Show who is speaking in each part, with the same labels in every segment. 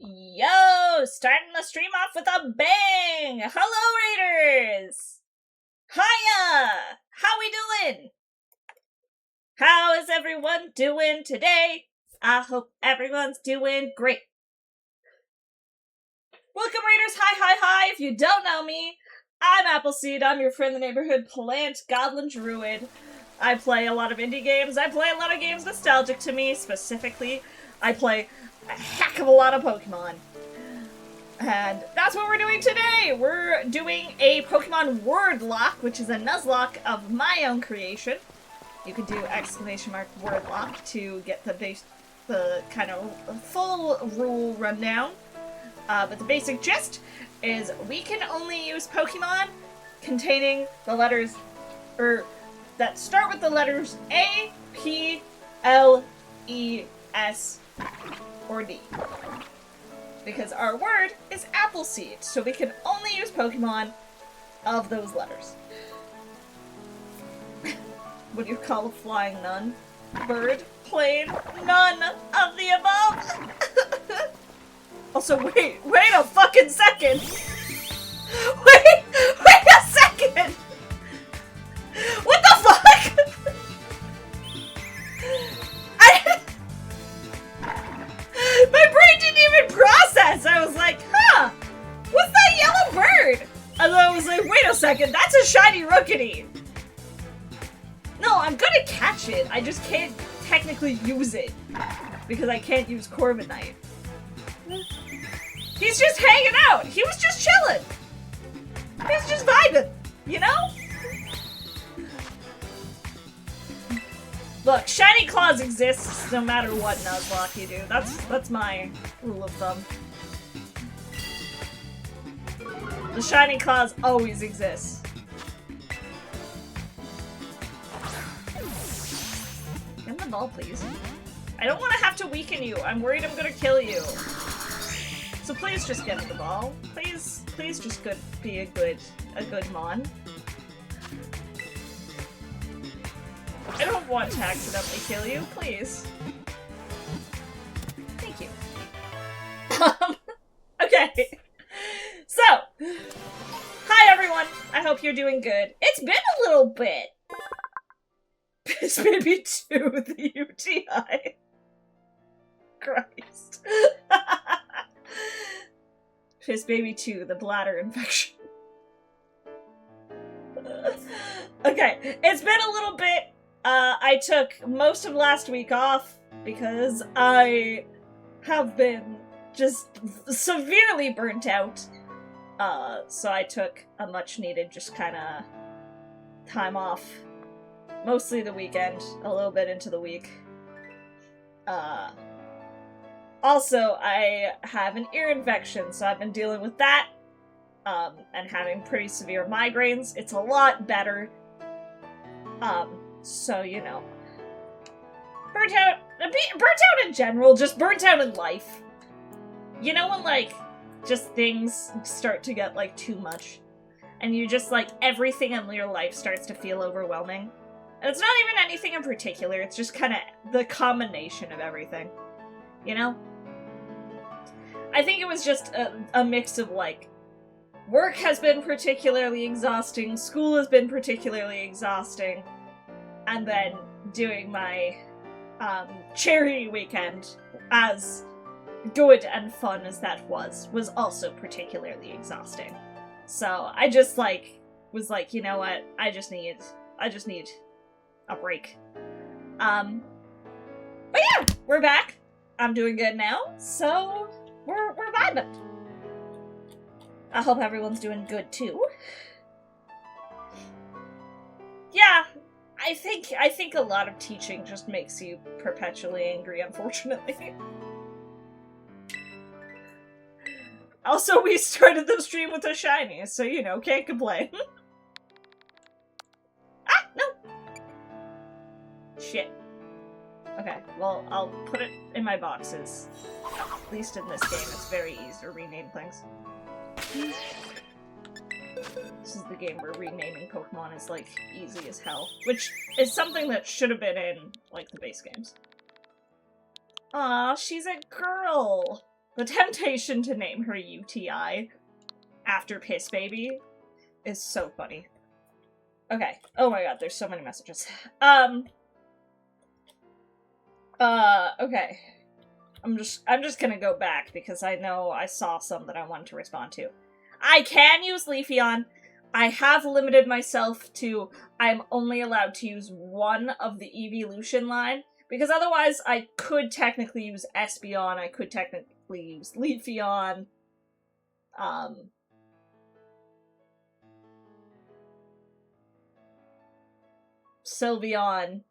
Speaker 1: Yo! Starting the stream off with a bang! Hello, Raiders! Hiya! How we doing? How is everyone doing today? I hope everyone's doing great. Welcome, Raiders! Hi! If you don't know me, I'm Appleseed. I'm your friend in the neighborhood plant goblin druid. I play a lot of indie games. I play a lot of games nostalgic to me. Specifically, I play a heck of a lot of Pokemon. And that's what we're doing today! We're doing a Pokemon Wordlocke, which is a Nuzlocke of my own creation. You can do !Wordlocke to get the kind of full rule rundown. But the basic gist is we can only use Pokemon containing the letters, that start with the letters A, P, L, E, S, or D. Because our word is Appleseed, so we can only use Pokemon of those letters. What do you call a flying nun? Bird, plane, none of the above! Also, wait a fucking second! Wait a second! What the fuck?! My brain didn't even process! I was like, huh! What's that yellow bird? And then I was like, wait a second, that's a shiny Rookity! No, I'm gonna catch it, I just can't technically use it. Because I can't use Corviknight. He's just hanging out! He was just chilling! He was just vibing, you know? Look, shiny claws exists no matter what Nuzlocke you do. That's my rule of thumb. The shiny claws always exist. Give me the ball, please. I don't want to have to weaken you. I'm worried I'm gonna kill you. So please just get me the ball. Please just be a good mon. I don't want to accidentally kill you, please. Thank you. Okay. So, hi everyone. I hope you're doing good. It's been a little bit. Piss Baby 2, the UTI. Christ. Piss Baby 2, the bladder infection. Okay, it's been a little bit. I took most of last week off because I have been just severely burnt out. So I took a much needed just kind of time off. Mostly the weekend, a little bit into the week. Also, I have an ear infection, so I've been dealing with that, and having pretty severe migraines. It's a lot better. So, you know. Burnt out in general, just burnt out in life. You know when, like, just things start to get, like, too much? And you just, like, everything in your life starts to feel overwhelming? And it's not even anything in particular, it's just kind of the combination of everything. You know? I think it was just a mix of, like, work has been particularly exhausting, school has been particularly exhausting, and then doing my charity weekend, as good and fun as that was also particularly exhausting. So I just, like, was like, you know what, I just need a break. But yeah, we're back. I'm doing good now, so we're vibing. I hope everyone's doing good too. Yeah, I think a lot of teaching just makes you perpetually angry, unfortunately. Also, we started the stream with a shiny, so you know, can't complain. Ah, no! Shit. Okay, well, I'll put it in my boxes. At least in this game, it's very easy to rename things. This is the game where renaming Pokemon is, like, easy as hell. Which is something that should have been in, like, the base games. Aw, she's a girl! The temptation to name her UTI after Piss Baby is so funny. Okay. Oh my god, there's so many messages. Okay. I'm just gonna go back because I know I saw some that I wanted to respond to. I can use Leafeon. I have limited myself to I'm only allowed to use one of the evolution line, because otherwise I could technically use Espeon, I could technically use Leafeon, Sylveon.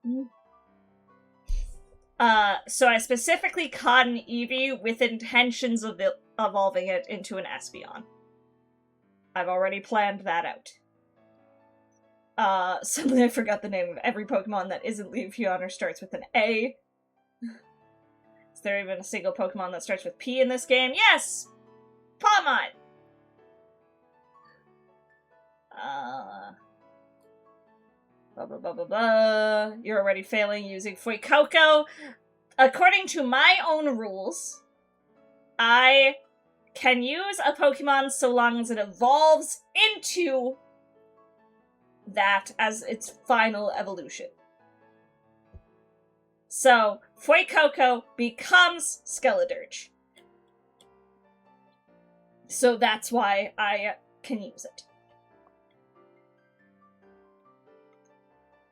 Speaker 1: So I specifically caught an Eevee with intentions of evolving it into an Espeon. I've already planned that out. Suddenly I forgot the name of every Pokemon that isn't Leafeon or starts with an A. Is there even a single Pokemon that starts with P in this game? Yes! Pawmot! Blah blah blah blah blah. You're already failing using Fuecoco. According to my own rules, I can use a Pokemon so long as it evolves into that as its final evolution. So, Fuecoco becomes Skeledirge. So that's why I can use it.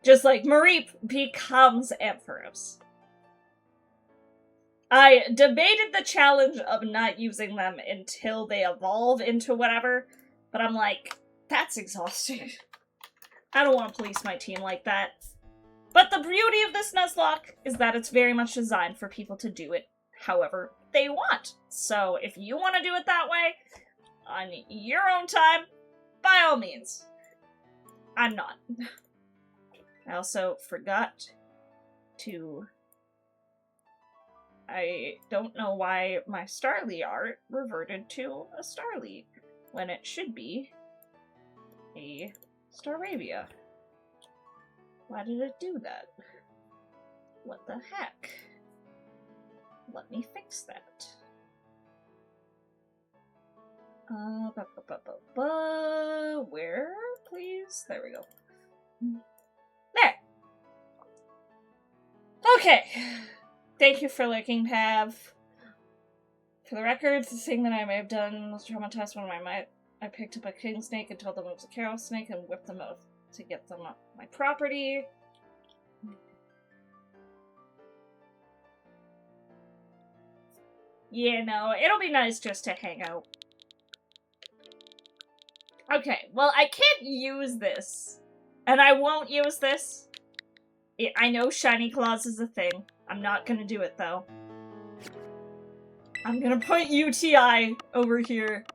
Speaker 1: Just like Mareep becomes Ampharos. I debated the challenge of not using them until they evolve into whatever, but I'm like, that's exhausting. I don't want to police my team like that. But the beauty of this Nuzlocke is that it's very much designed for people to do it however they want. So if you want to do it that way, on your own time, by all means. I'm not. I also forgot to... I don't know why my Starly art reverted to a Starly when it should be a Staravia. Why did it do that? What the heck? Let me fix that. Where, please? There we go. There! Okay. Thank you for lurking, Pav. For the record, the thing that I may have done was traumatize one of my might. I picked up a king snake and told them it was a carol snake and whipped them out to get them off my property. Yeah, no, it'll be nice just to hang out. Okay, well, I can't use this. And I won't use this. I know Shiny Claws is a thing. I'm not gonna do it, though. I'm gonna put UTI over here.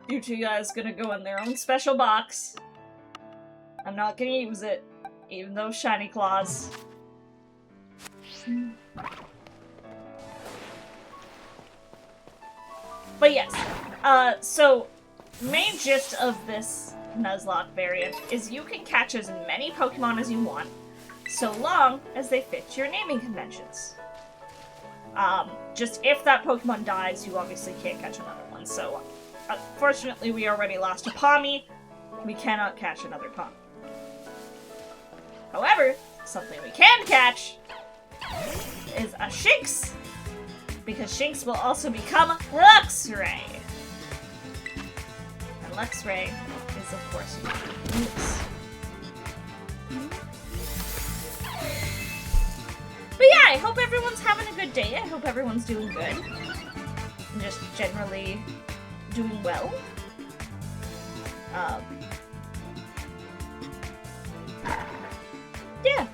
Speaker 1: UTI is gonna go in their own special box. I'm not gonna use it, even though Shiny Claws. But yes, so, main gist of this Nuzlocke variant is you can catch as many Pokemon as you want, so long as they fit your naming conventions. Just if that Pokemon dies, you obviously can't catch another one, so unfortunately we already lost a Pawmi, we cannot catch another Pawmi. However, something we can catch is a Shinx, because Shinx will also become Luxray. And Luxray is, of course, Lux. But yeah, I hope everyone's having a good day. I hope everyone's doing good. And just generally doing well. Yeah.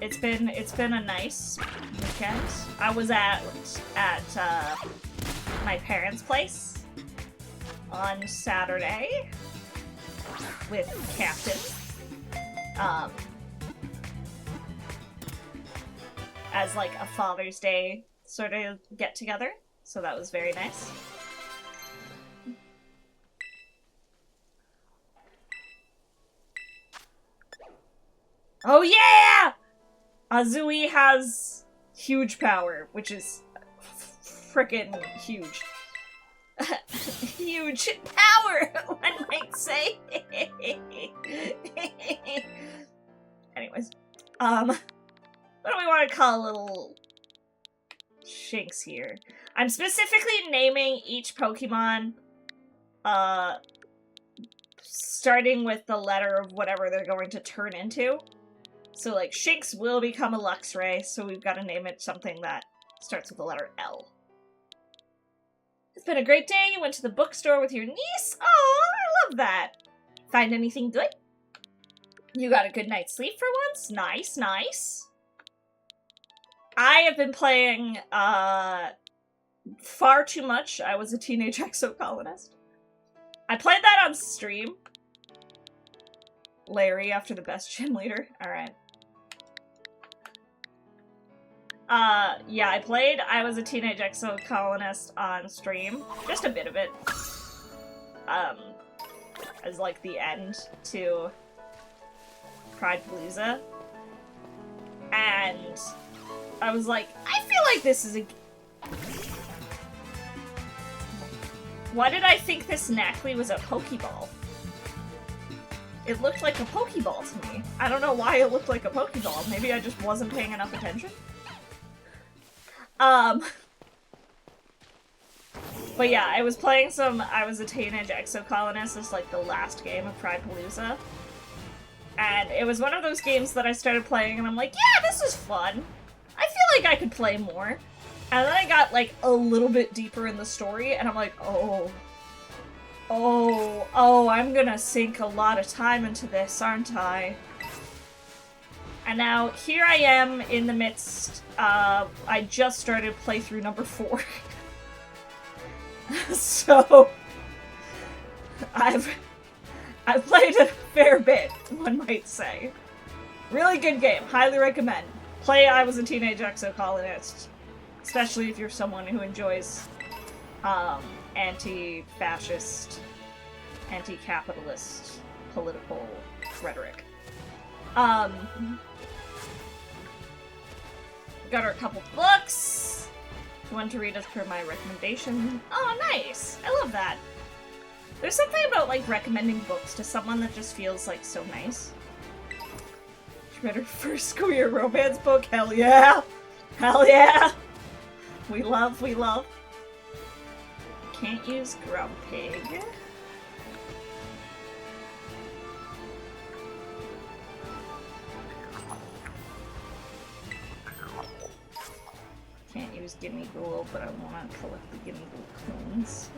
Speaker 1: It's been a nice weekend. I was at my parents' place on Saturday with Captain. As like a Father's Day sort of get together. So that was very nice. Oh yeah! Azui has huge power, which is frickin' huge. Huge power, one might say. Anyways, what do we want to call little Shinx here? I'm specifically naming each Pokemon, starting with the letter of whatever they're going to turn into. So, like, Shinx will become a Luxray, so we've got to name it something that starts with the letter L. It's been a great day. You went to the bookstore with your niece? Oh, I love that. Find anything good? You got a good night's sleep for once? Nice, nice. I have been playing, far too much. I was a teenage exocolonist. I played that on stream. Larry after the best gym leader. Alright. Yeah, I was a teenage exocolonist on stream. Just a bit of it. As like the end to Pridepalooza. And I was like, I feel like this is a... Why did I think this Knackley was a Pokeball? It looked like a Pokeball to me. I don't know why it looked like a Pokeball. Maybe I just wasn't paying enough attention? But yeah, I was a teenage exocolonist as like the last game of Pridepalooza. And it was one of those games that I started playing and I'm like, yeah, this is fun. I feel like I could play more. And then I got like a little bit deeper in the story and I'm like, oh, I'm gonna sink a lot of time into this, aren't I? And now, here I am in the midst, I just started playthrough number 4. So, I've played a fair bit, one might say. Really good game, highly recommend. Play I Was a Teenage Exocolonist, especially if you're someone who enjoys, anti-fascist, anti-capitalist political rhetoric. Got her a couple books. One to read as per my recommendation. Oh, nice! I love that. There's something about, like, recommending books to someone that just feels, like, so nice. She read her first queer romance book. Hell yeah! Hell yeah! We love, we love. Can't use Grumpig. Can't use Gimme Ghoul, but I want to collect the Gimme Ghoul coins.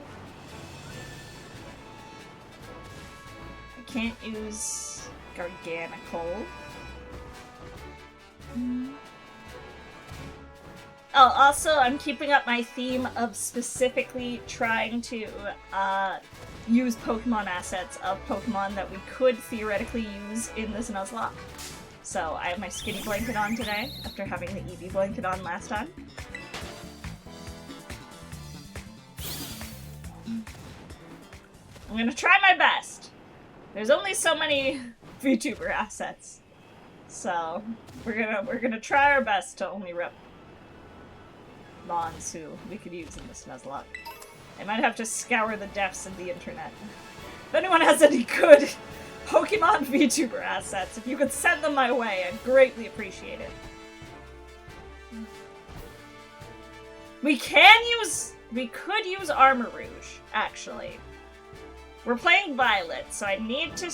Speaker 1: I can't use Garganical. Oh, also, I'm keeping up my theme of specifically trying to use Pokemon assets of Pokemon that we could theoretically use in this Nuzlocke. So, I have my Skinny Blanket on today, after having the Eevee Blanket on last time. I'm gonna try my best. There's only so many VTuber assets. So, we're gonna try our best to only rep Mons who we could use in this Nuzlocke. I might have to scour the depths of the internet. If anyone has any good Pokemon VTuber assets, if you could send them my way, I'd greatly appreciate it. We could use Armor Rouge, actually. We're playing Violet, so I need to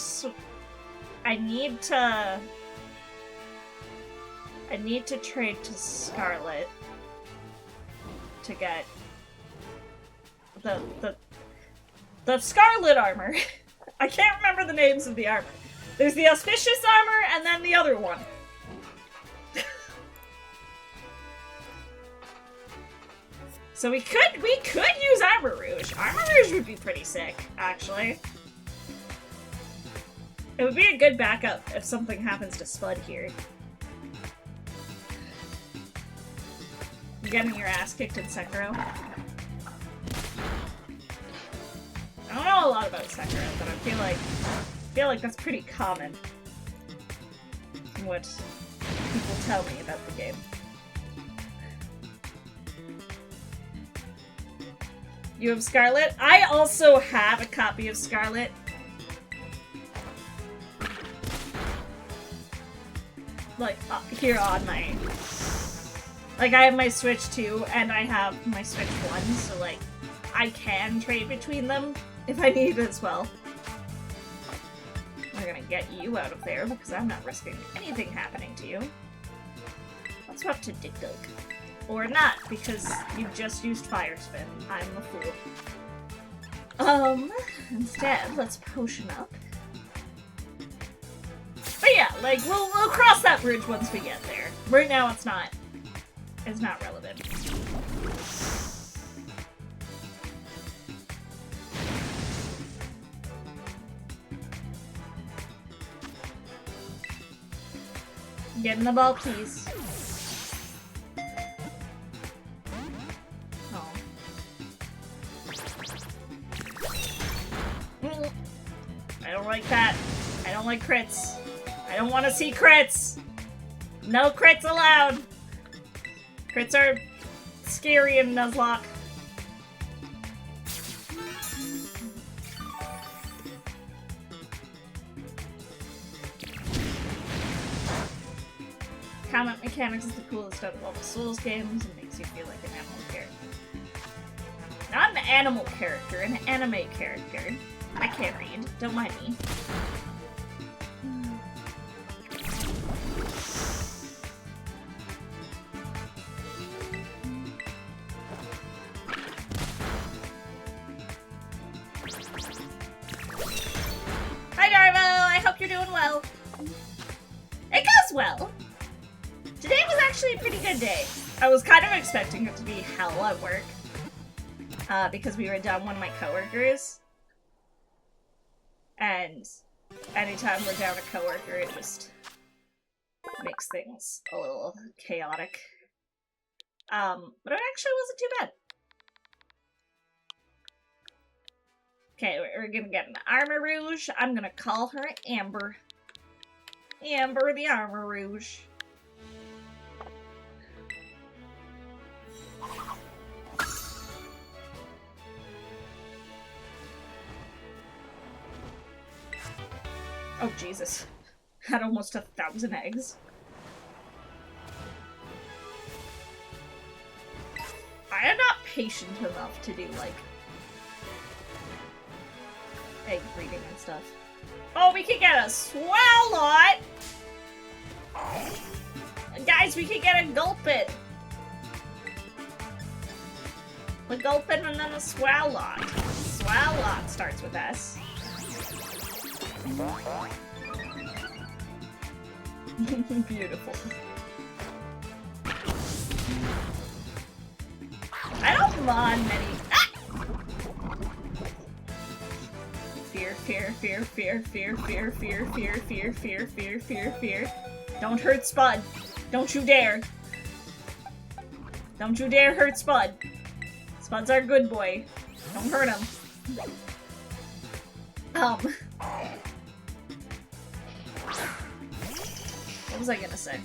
Speaker 1: trade to Scarlet to get the Scarlet armor. I can't remember the names of the armor. There's the Auspicious armor and then the other one. So we could use Armor Rouge. Armor Rouge would be pretty sick, actually. It would be a good backup if something happens to Spud here. You're getting your ass kicked in Sekiro. I don't know a lot about Sekiro, but I feel like that's pretty common. What people tell me about the game. You have Scarlet? I also have a copy of Scarlet. Like, here on my... Like, I have my Switch 2, and I have my Switch 1, so, like, I can trade between them if I need as well. We're gonna get you out of there, because I'm not risking anything happening to you. Let's swap to Dig Dug. Or not, because you just used Fire Spin. I'm a fool. Instead, let's potion up. But yeah, like, we'll cross that bridge once we get there. Right now, it's not relevant. Get in the ball, please. Oh. I don't like that. I don't like crits. I don't want to see crits! No crits allowed! Crits are scary in Nuzlocke. Combat mechanics is the coolest out of all the Souls games. It makes you feel like an animal character. Not an animal character, an anime character. I can't read. Don't mind me. Hi, Darvo! I hope you're doing well. It goes well. Today was actually a pretty good day. I was kind of expecting it to be hell at work. Because we were down one of my coworkers. And anytime we're down a coworker, it just makes things a little chaotic. But it actually wasn't too bad. Okay, we're gonna get an Armor Rouge. I'm gonna call her Amber. Amber the Armor Rouge. Oh, Jesus. Had almost 1,000 eggs. I am not patient enough to do, like, egg breeding and stuff. Oh, we can get a Swalot! Guys, we can get a Gulpin! A Gulpin and then a Swalot. Swalot starts with S. Beautiful. I don't mod many. Ah! Fear, fear, fear, fear, fear, fear, fear, fear, fear, fear, fear, fear, fear. Don't hurt Spud. Don't you dare. Don't you dare hurt Spud. Spud's our good boy. Don't hurt him. What was I gonna say?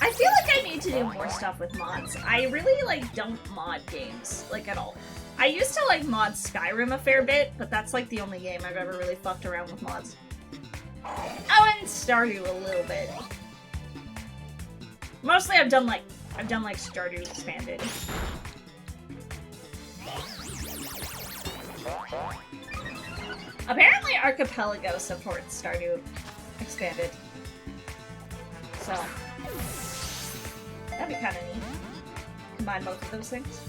Speaker 1: I feel like I need to do more stuff with mods. I really, like, don't mod games, like, at all. I used to, like, mod Skyrim a fair bit, but that's, like, the only game I've ever really fucked around with mods. Oh, and Stardew a little bit. Mostly I've done, like, Stardew Expanded. Apparently Archipelago supports Stardew Expanded. So, that'd be kind of neat. Combine both of those things.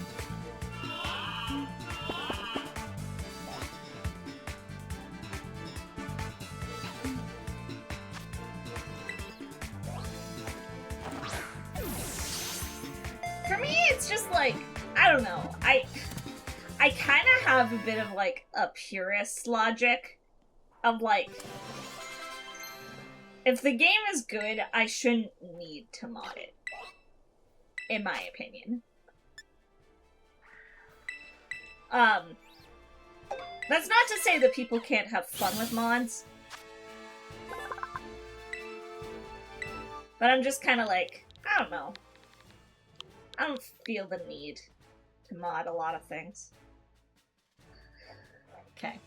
Speaker 1: For me, it's just like, I don't know. I kind of have a bit of like a purist logic of like, if the game is good, I shouldn't need to mod it. In my opinion. That's not to say that people can't have fun with mods. But I'm just kind of like, I don't know. I don't feel the need to mod a lot of things. Okay.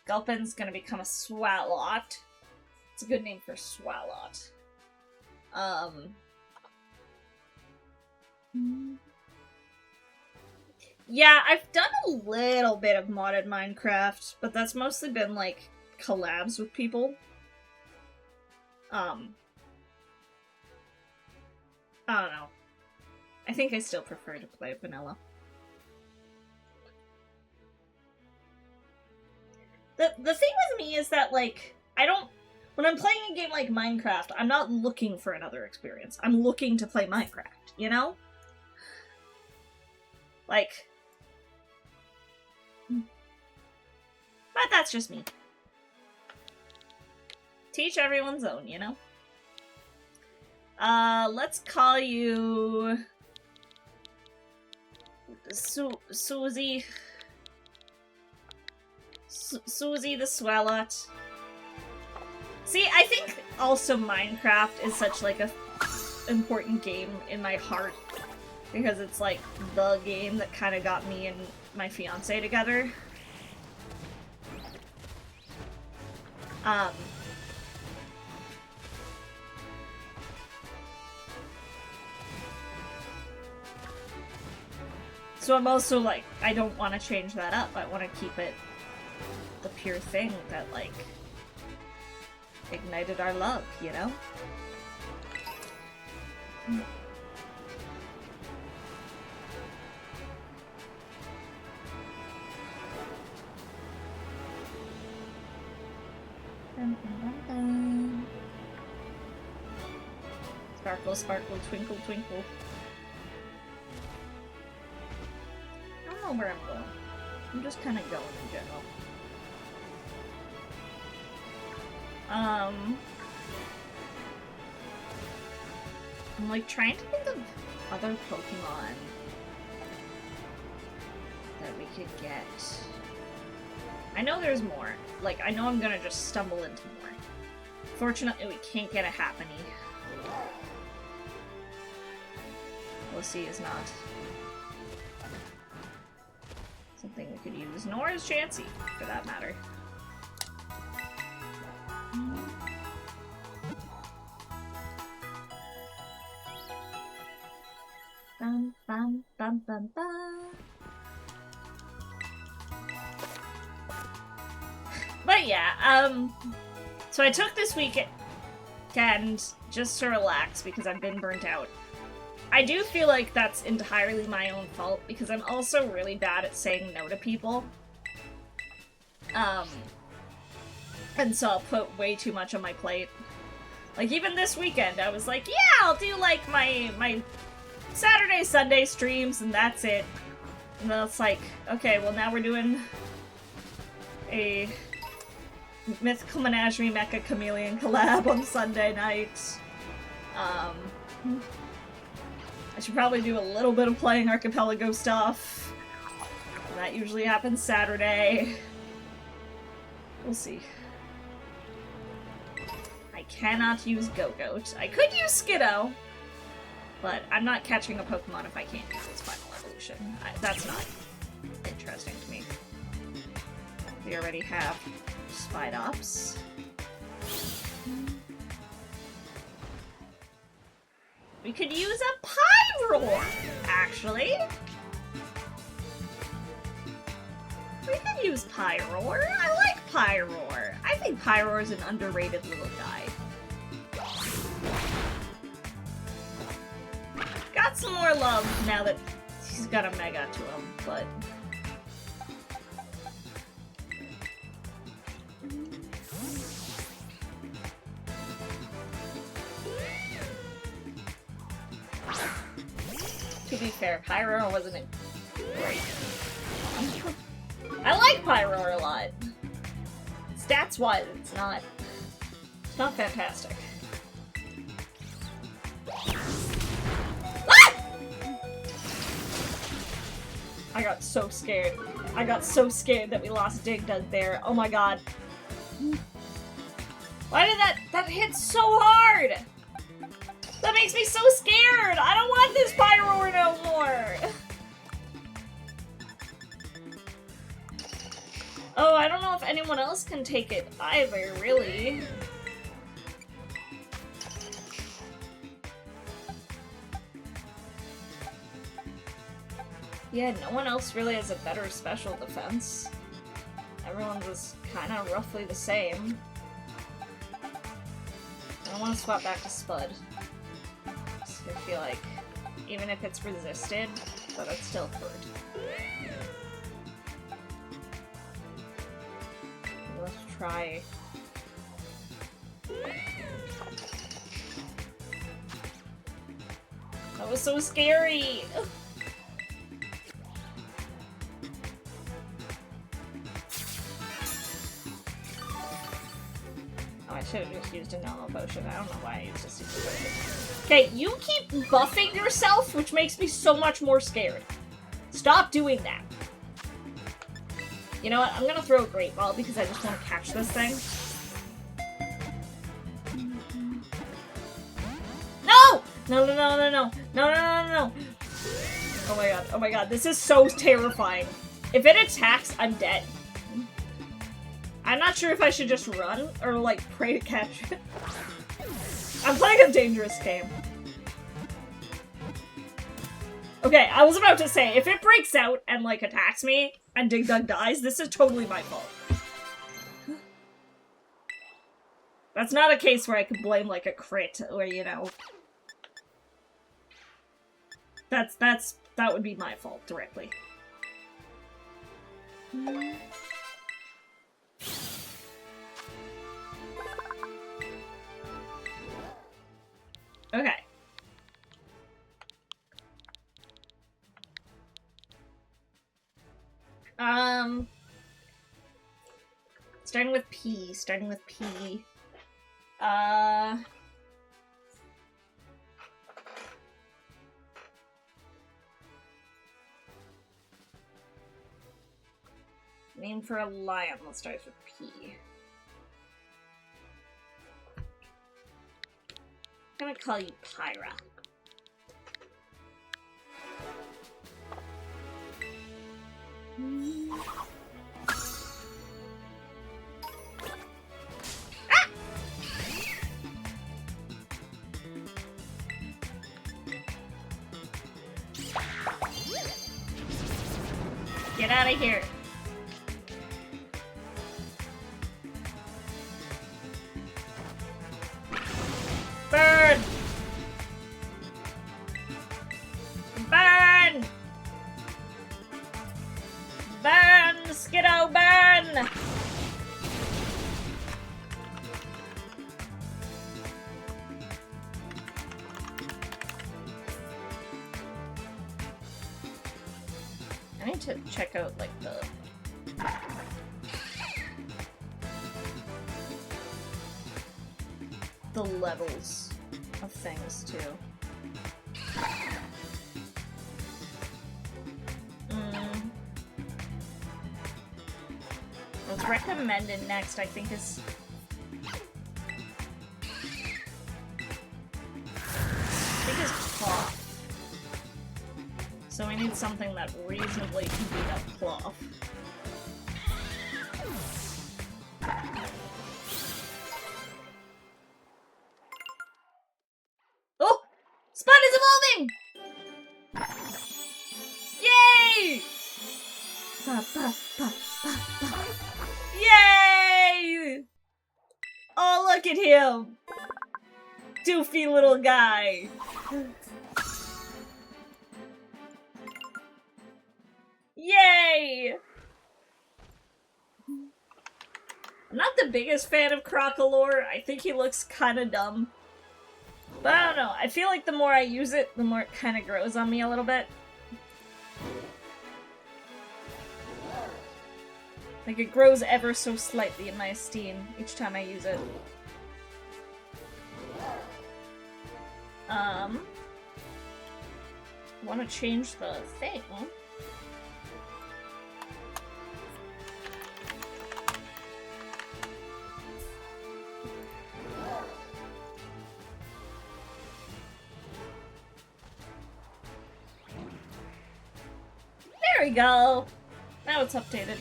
Speaker 1: Gulpin's gonna become a Swalot. It's a good name for Swalot. Yeah, I've done a little bit of modded Minecraft, but that's mostly been, like, collabs with people. I don't know. I think I still prefer to play vanilla. The thing with me is that, like, when I'm playing a game like Minecraft, I'm not looking for another experience. I'm looking to play Minecraft, you know? Like... But that's just me. Teach everyone's own, you know? Let's call you... Susie... Susie the Swalot. See, I think also Minecraft is such, like, a important game in my heart. Because it's, like, the game that kind of got me and my fiancé together. So I'm also, like, I don't want to change that up. I want to keep it the pure thing that, like, ignited our love, you know? Dun, dun, dun, dun. Sparkle, sparkle, twinkle, twinkle. I don't know where I'm going. I'm just kind of going in general. I'm like trying to think of other Pokemon that we could get. I know there's more. Like, I know I'm gonna just stumble into more. Fortunately, we can't get a Happiny. Appleseed is not something we could use, nor is Chansey, for that matter. Bum, bum, bum, bum, bum. But yeah, so I took this weekend just to relax because I've been burnt out. I do feel like that's entirely my own fault because I'm also really bad at saying no to people. And so I'll put way too much on my plate. Like, even this weekend, I was like, yeah, I'll do, like, my Saturday, Sunday streams, and that's it. And then it's like, okay, well, now we're doing a Mythical Menagerie Mecha Chameleon collab on Sunday night. I should probably do a little bit of playing Archipelago stuff. That usually happens Saturday. We'll see. I cannot use Go-Goat. I could use Skiddo, but I'm not catching a Pokemon if I can't use its final evolution. That's not interesting to me. We already have Spidops. We could use a Pyroar, actually. We could use Pyroar. I like Pyroar. I think Pyroar is an underrated little guy. Got some more love now that he's got a Mega to him, but... To be fair, Pyroar wasn't great. I like Pyroar a lot. Stats-wise, it's not fantastic. Ah! I got so scared. I got so scared that we lost Dig Dug there. Oh my god. Why did that hit so hard? That makes me so scared! I don't want this Pyroar no more! Oh, I don't know if anyone else can take it either, really. Yeah, no one else really has a better special defense. Everyone's just kind of roughly the same. I don't want to swap back to Spud. I feel like, even if it's resisted, but it's still hurt. Let's try... That was so scary! I should have just used a normal potion. I don't know why I used a super potion. Okay, you keep buffing yourself, which makes me so much more scared. Stop doing that. You know what? I'm gonna throw a Great Ball because I just want to catch this thing. No! No, no, no, no, no. No, no, no, no, no. Oh my god. Oh my god. This is so terrifying. If it attacks, I'm dead. I'm not sure if I should just run or, like, pray to catch it. I'm playing a dangerous game. Okay, I was about to say, if it breaks out and, like, attacks me and Dig Dug dies, this is totally my fault. That's not a case where I could blame, like, a crit or, you know... That would be my fault directly. Okay. Starting with P. Name for a lion that starts with P. I'm gonna call you Pyra. Ah! Get out of here. Burn! Burn! Burn! Skiddo, burn! I need to check out, like, the levels of things, too. What's recommended next, I think, is... Cloth. So we need something that reasonably can beat up Cloth. Oh! Spud is evolving! Yay! Ba, ba, ba, ba, ba. Yay! Oh, look at him! Doofy little guy. Yay! I'm not the biggest fan of Crocolore. I think he looks kind of dumb. But I don't know. I feel like the more I use it, the more it kind of grows on me a little bit. Like, it grows ever so slightly in my esteem each time I use it. I want to change the thing. go. Now it's updated.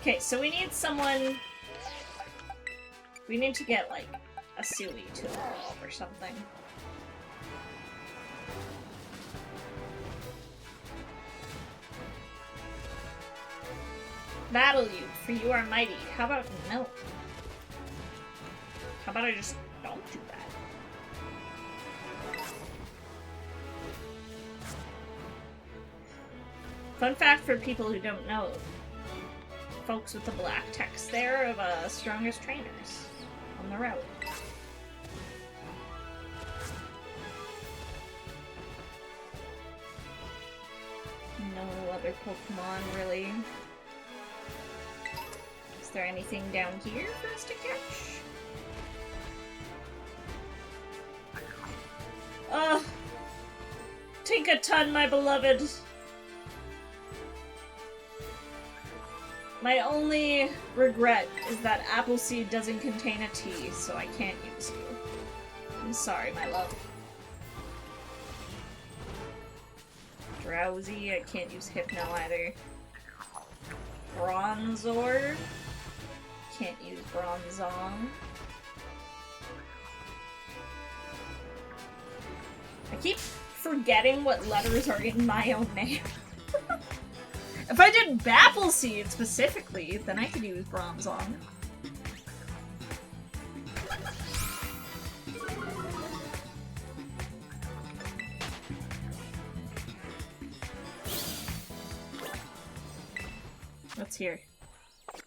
Speaker 1: Okay, so we need someone... We need to get, like, a Sui to evolve or something. Battle you, for you are mighty. How about no? How about I just don't do that? Fun fact for people who don't know. Folks with the black text there are the strongest trainers on the route. No other Pokemon, really. Is there anything down here for us to catch? Take a ton, my beloved. My only regret is that Appleseed doesn't contain a T, so I can't use you. I'm sorry, my love. Drowsy, I can't use Hypno either. Bronzor, can't use Bronzong. I keep forgetting what letters are in my own name. If I did Appleseed specifically, then I could use Bronzong. What's here?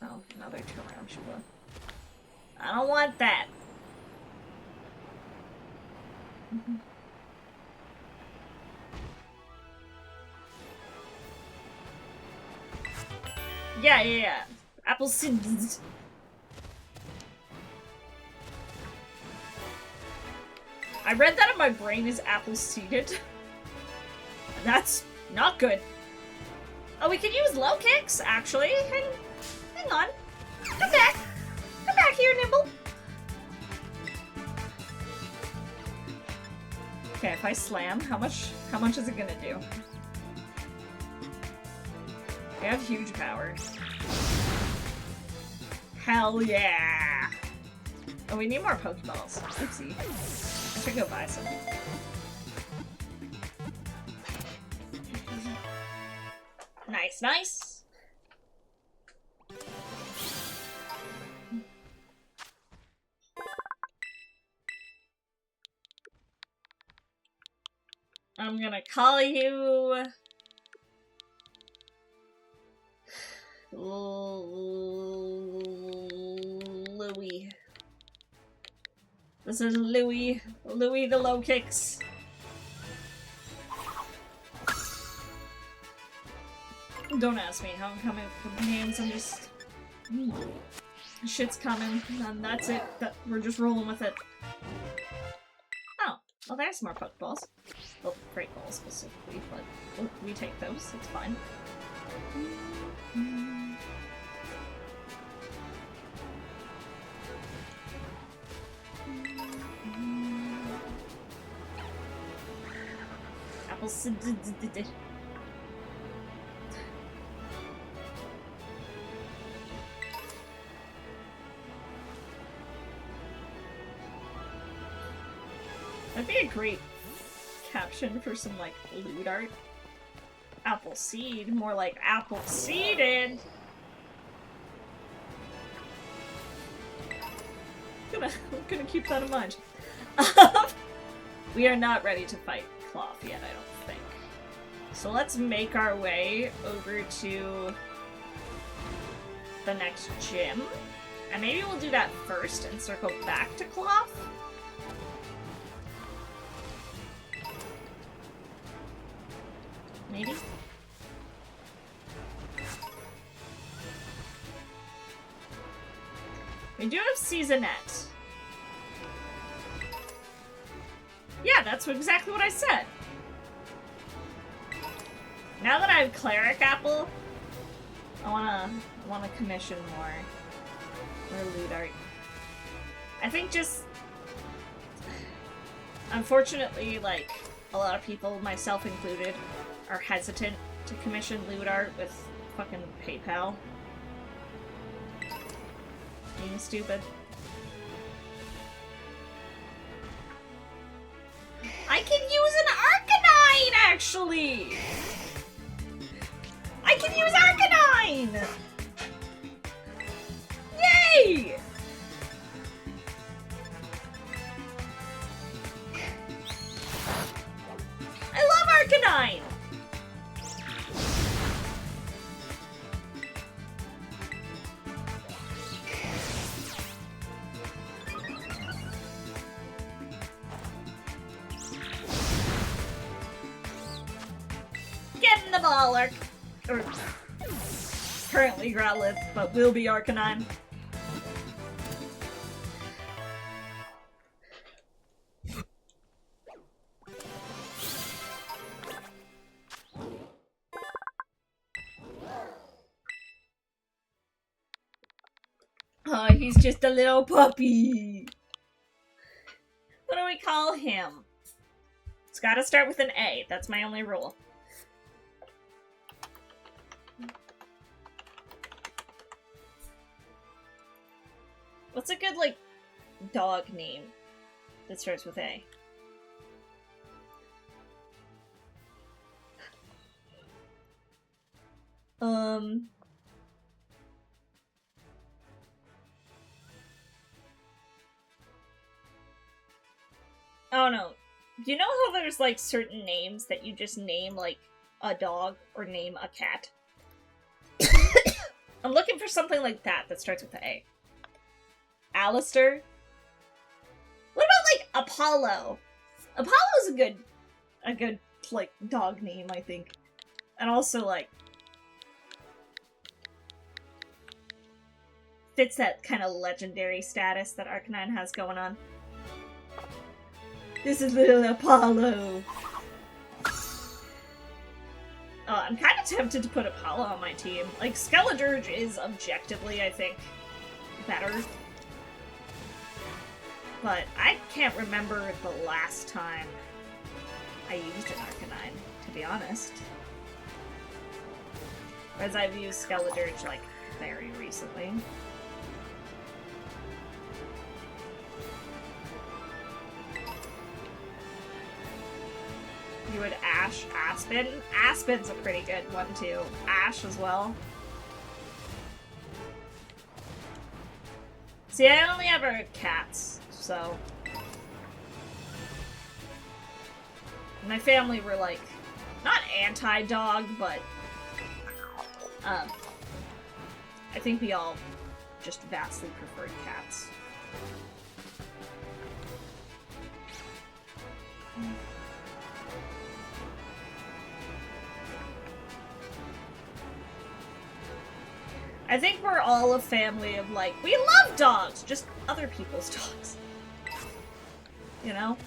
Speaker 1: Oh, another Tarantula. I don't want that. Yeah. Appleseed. I read that in my brain is apple-seeded. That's not good. Oh, we can use low kicks, actually. Hang on. Come back. Come back here, Nimble. Okay, if I slam, how much is it gonna do? We have huge power. Hell yeah! Oh, we need more Pokeballs. Oopsie. I should go buy some. Nice. I'm gonna call you... Louie. This is Louie. Louie the low kicks. Don't ask me how I'm coming up with names. I'm just... Shit's coming, and that's it. We're just rolling with it. Oh, well there's more Pokeballs. Well, Great Balls specifically, but we take those. It's fine. Appleseed. That'd be a great caption for some, like, lewd art. Appleseed, more like apple-seeded! I'm gonna keep that in mind. We are not ready to fight Cloth yet, I don't think. So let's make our way over to the next gym. And maybe we'll do that first and circle back to Cloth. Maybe? We do have Seasonette. Yeah, that's exactly what I said. Now that I have Cleric Apple, I wanna commission more loot art. I think just, unfortunately, like, a lot of people, myself included, are hesitant to commission lewd art with fucking PayPal. Being stupid. I can use an Arcanine, actually! I can use Arcanine! Yay! I love Arcanine! Get in the ball, or currently Growlithe, but will be Arcanine. Oh, he's just a little puppy. What do we call him? It's gotta start with an A. That's my only rule. What's a good, like, dog name that starts with A? I don't know. You know how there's, like, certain names that you just name, like, a dog or name a cat? I'm looking for something like that that starts with A. Alistair? What about, like, Apollo? Apollo's a good, like, dog name, I think. And also, like, fits that kind of legendary status that Arcanine has going on. This is little Apollo. I'm kind of tempted to put Apollo on my team. Like, Skeledirge is objectively, I think, better. But I can't remember the last time I used an Arcanine, to be honest. Whereas I've used Skeledirge, like, very recently. You would Ash Aspen? Aspen's a pretty good one, too. Ash as well. See, I only ever cats, so... My family were, like, not anti-dog, but... I think we all just vastly preferred cats. I think we're all a family of, like, we love dogs, just other people's dogs. You know?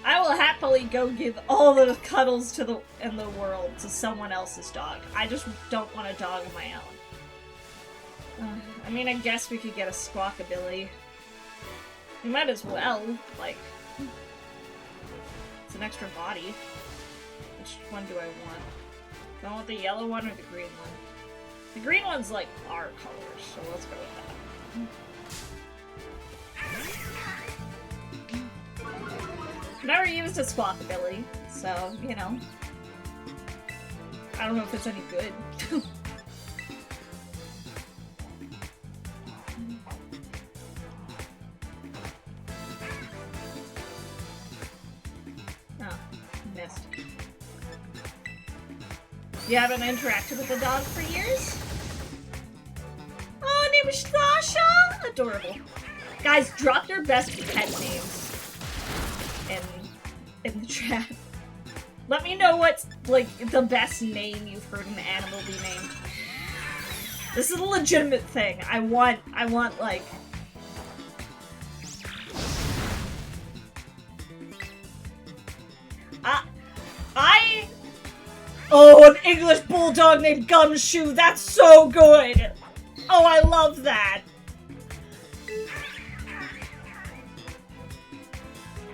Speaker 1: I will happily go give all the cuddles in the world to someone else's dog. I just don't want a dog of my own. I mean, I guess we could get a Squawkabilly. We might as well, like... It's an extra body. Which one do I want? Do I want the yellow one or the green one? The green one's like our colors, so let's go with that. Never used a Squawkabilly, so, you know. I don't know if it's any good. Oh, missed. You haven't interacted with the dog for years? Oh, name is Sasha! Adorable. Guys, drop your best pet names in the chat. Let me know what's, like, the best name you've heard an animal be named. This is a legitimate thing. I want, like... Oh, an English bulldog named Gumshoe! That's so good! Oh, I love that!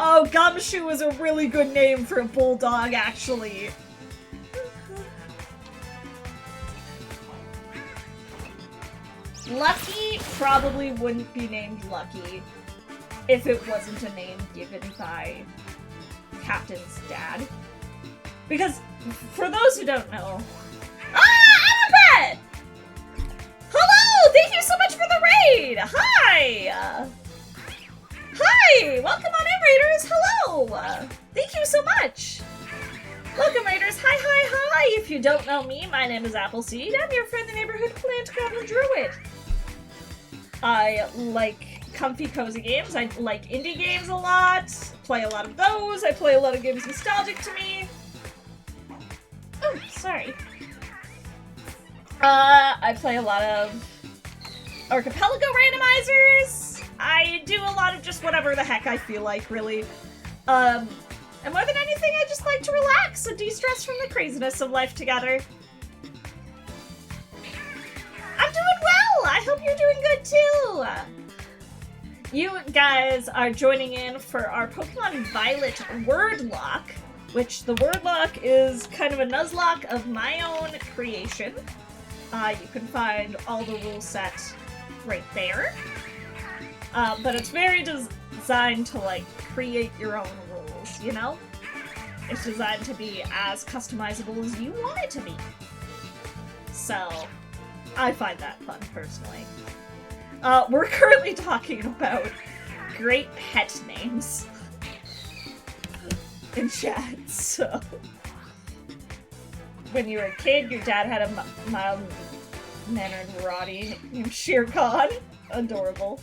Speaker 1: Oh, Gumshoe is a really good name for a bulldog, actually. Lucky probably wouldn't be named Lucky if it wasn't a name given by Captain's dad. Because, for those who don't know... Ah! Alphabet! Hello! Thank you so much for the raid! Hi! Hi! Welcome on in, Raiders! Hello! Thank you so much! Welcome, Raiders! Hi, hi, hi! If you don't know me, my name is Appleseed. I'm your friendly neighborhood plant goblin druid. I like comfy, cozy games. I like indie games a lot. Play a lot of those. I play a lot of games nostalgic to me. Oh, sorry. I play a lot of Archipelago randomizers. I do a lot of just whatever the heck I feel like, really. And more than anything, I just like to relax and de-stress from the craziness of life together. I'm doing well! I hope you're doing good too! You guys are joining in for our Pokemon Violet Wordlocke, which the Wordlocke is kind of a Nuzlocke of my own creation. You can find all the rule set right there. But it's very designed to, like, create your own rules, you know? It's designed to be as customizable as you want it to be. So, I find that fun, personally. We're currently talking about great pet names in chat, so... When you were a kid, your dad had a mild-mannered Roddy named Shere Khan. Adorable.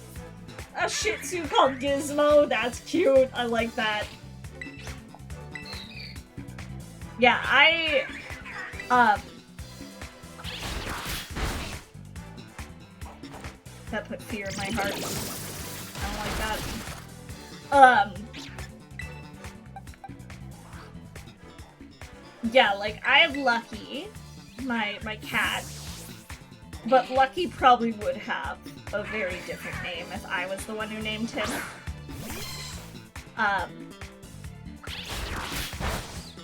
Speaker 1: A Shih Tzu called Gizmo. That's cute. I like that. Yeah, that put fear in my heart. I don't like that. Yeah, like, I have Lucky, my cat, but Lucky probably would have a very different name if I was the one who named him.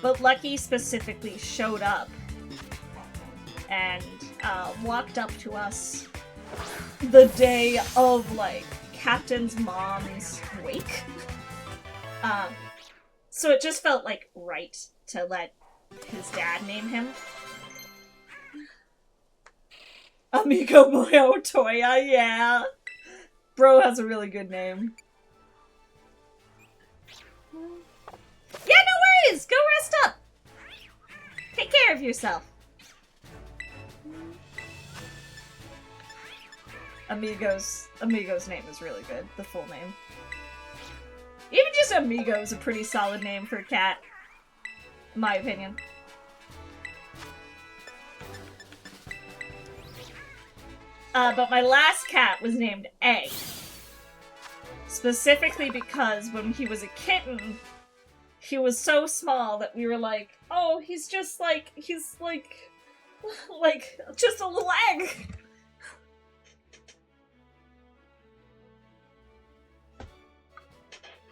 Speaker 1: But Lucky specifically showed up and walked up to us the day of, like, Captain's mom's wake. So it just felt, like, right to let his dad name him. Amigo Moyo Toya, yeah. Bro has a really good name. Yeah, no worries! Go rest up! Take care of yourself. Amigo's name is really good, the full name. Even just Amigo is a pretty solid name for a cat, in my opinion. But my last cat was named A. Specifically because when he was a kitten, he was so small that we were like, oh, he's just like, just a little egg.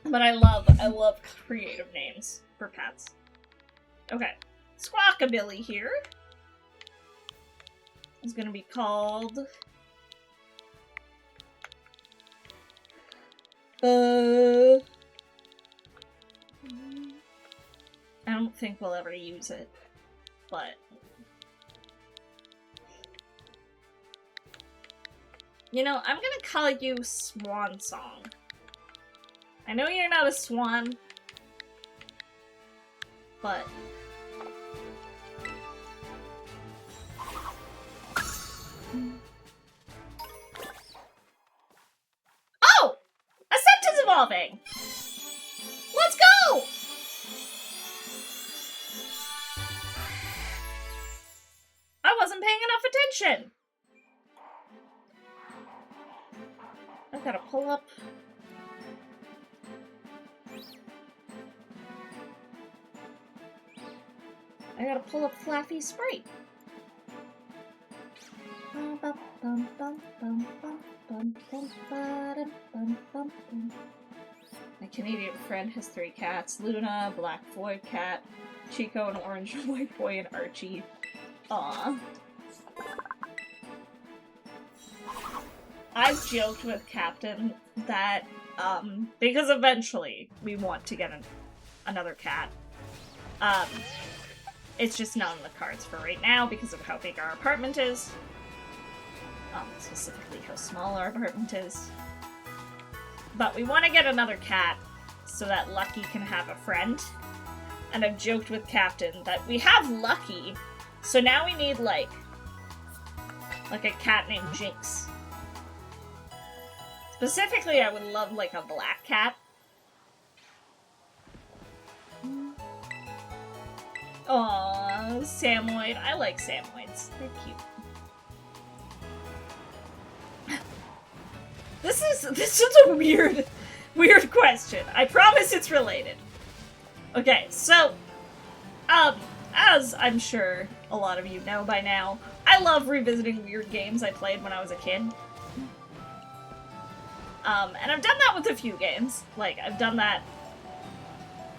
Speaker 1: But I love creative names for pets. Okay, Squawkabilly here is gonna be called... I don't think we'll ever use it, but... You know, I'm gonna call you Swan Song. I know you're not a swan, but... Oh! A sentence evolving! Let's go! I wasn't paying enough attention! I've gotta pull up... I gotta pull up Flaffy Sprite. My Canadian friend has 3 cats. Luna, black boy cat, Chico, an orange and white boy, and Archie. Aww. I've joked with Captain that, because eventually we want to get another cat. It's just not on the cards for right now because of how big our apartment is. Specifically how small our apartment is. But we want to get another cat so that Lucky can have a friend. And I've joked with Captain that we have Lucky, so now we need, like a cat named Jinx. Specifically, I would love, like, a black cat. Aww, Samoyed. I like Samoyeds. They're cute. This is a weird question. I promise it's related. Okay, so, as I'm sure a lot of you know by now, I love revisiting weird games I played when I was a kid. And I've done that with a few games. Like, I've done that...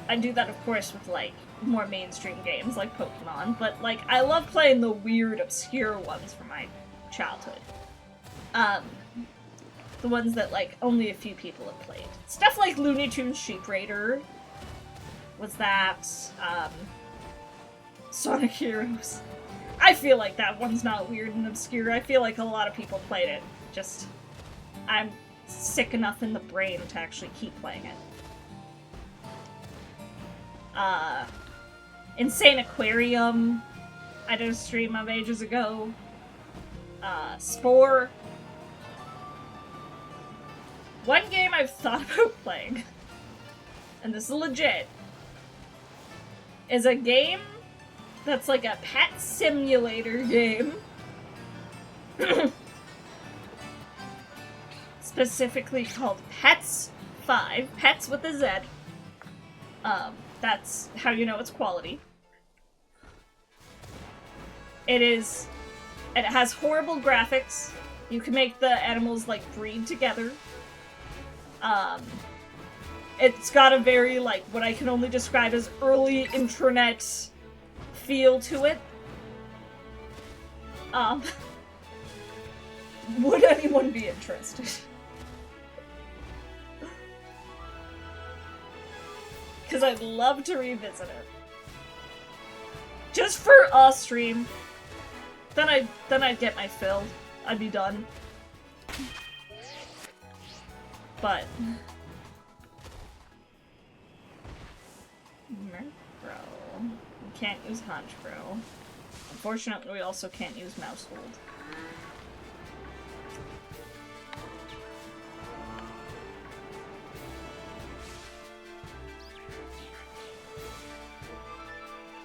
Speaker 1: I do that, of course, with, like, more mainstream games, like Pokemon, but, like, I love playing the weird, obscure ones from my childhood. The ones that, like, only a few people have played. Stuff like Looney Tunes Sheep Raider was that, Sonic Heroes. I feel like that one's not weird and obscure. I feel like a lot of people played it. Just, I'm sick enough in the brain to actually keep playing it. Insane Aquarium, I did a stream of ages ago. Spore. One game I've thought about playing, and this is legit, is a game that's like a pet simulator game. Specifically called Pets 5. Pets with a Z. That's how you know it's quality. It has horrible graphics. You can make the animals, like, breed together. It's got a very, like, what I can only describe as early intranet feel to it. Would anyone be interested? Because I'd love to revisit it. Just for a stream. Then I'd get my fill. I'd be done. But... Bro. We can't use Hunch, bro. Unfortunately, we also can't use Mousehold.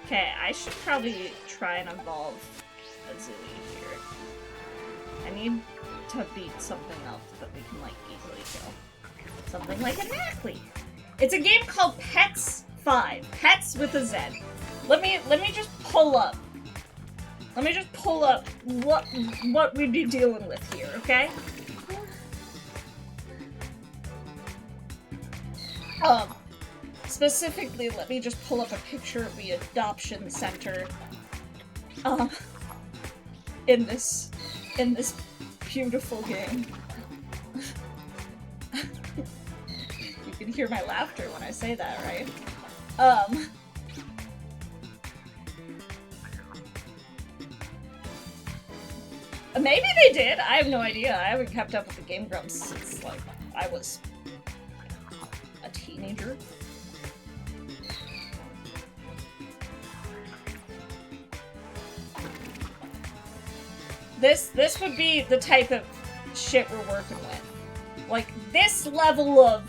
Speaker 1: Okay, I should probably try and evolve a Zooey here. I need to beat something else that we can, like, easily kill. Something like a Knackley. It's a game called Pets 5. Pets with a Z. Let me just pull up. Let me just pull up what we'd be dealing with here, okay? Specifically, let me just pull up a picture of the adoption center, in this beautiful game. You can hear my laughter when I say that, right? Maybe they did, I have no idea. I haven't kept up with the Game Grumps since, like, I was a teenager. This would be the type of shit we're working with. Like, this level of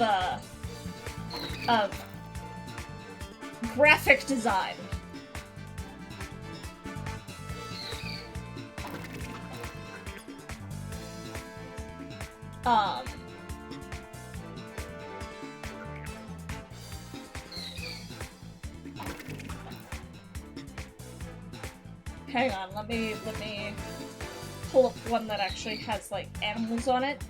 Speaker 1: graphic design. Hang on, let me pull up one that actually has, like, animals on it.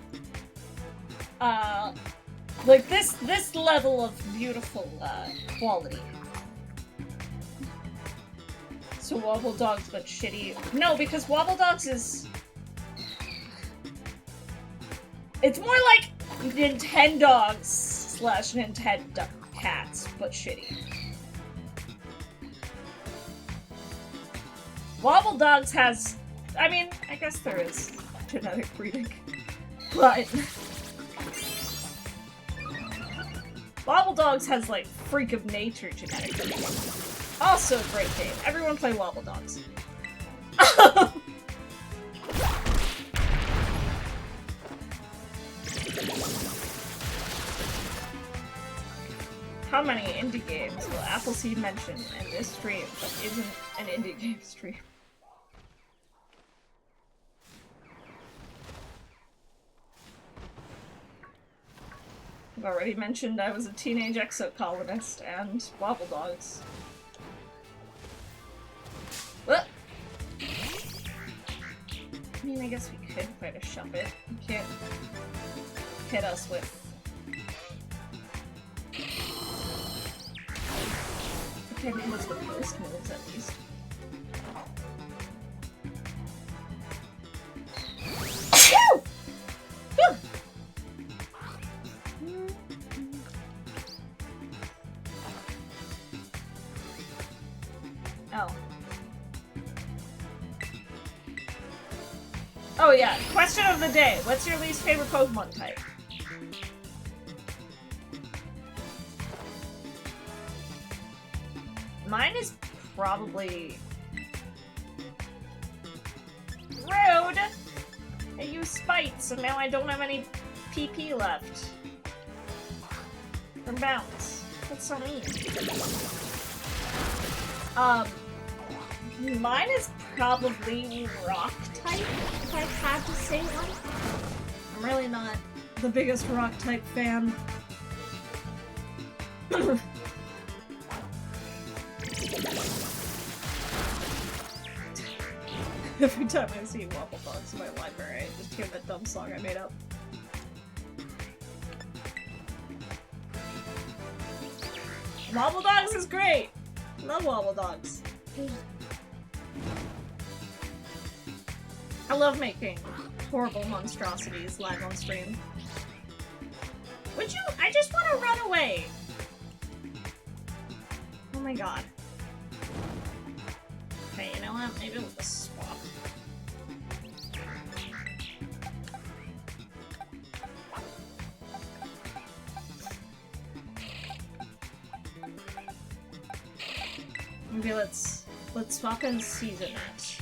Speaker 1: Like, this level of beautiful, quality. So Wobble Dogs, but shitty. No, because Wobble Dogs is... It's more like Nintendogs / Nintendo Cats, but shitty. Wobble Dogs has... I mean, I guess there is genetic breeding. But... Wobble Dogs has, like, freak of nature genetic breeding. Also a great game. Everyone play Wobble Dogs. How many indie games will Appleseed mention in this stream that isn't an indie game stream? I've already mentioned I was a teenage exocolonist and Wobble Dogs. What? I mean, I guess we could try to shove it. You can't hit us with... You can't hit us with most moves, at least. Woo! Woo! Oh. Oh yeah, question of the day. What's your least favorite Pokemon type? Mine is probably... Rude! I used Spite, so now I don't have any PP left. From Bounce. That's so mean. Mine is probably Rock type, if I had to say one. I'm really not the biggest Rock type fan. Every time I see Wobble Dogs in my library, I just hear that dumb song I made up. Wobble Dogs is great! Love Wobble Dogs. I love making horrible monstrosities live on stream. Would you? I just want to run away! Oh my god. Okay, you know what? Maybe we'll just swap. Maybe let's swap in Seasonette.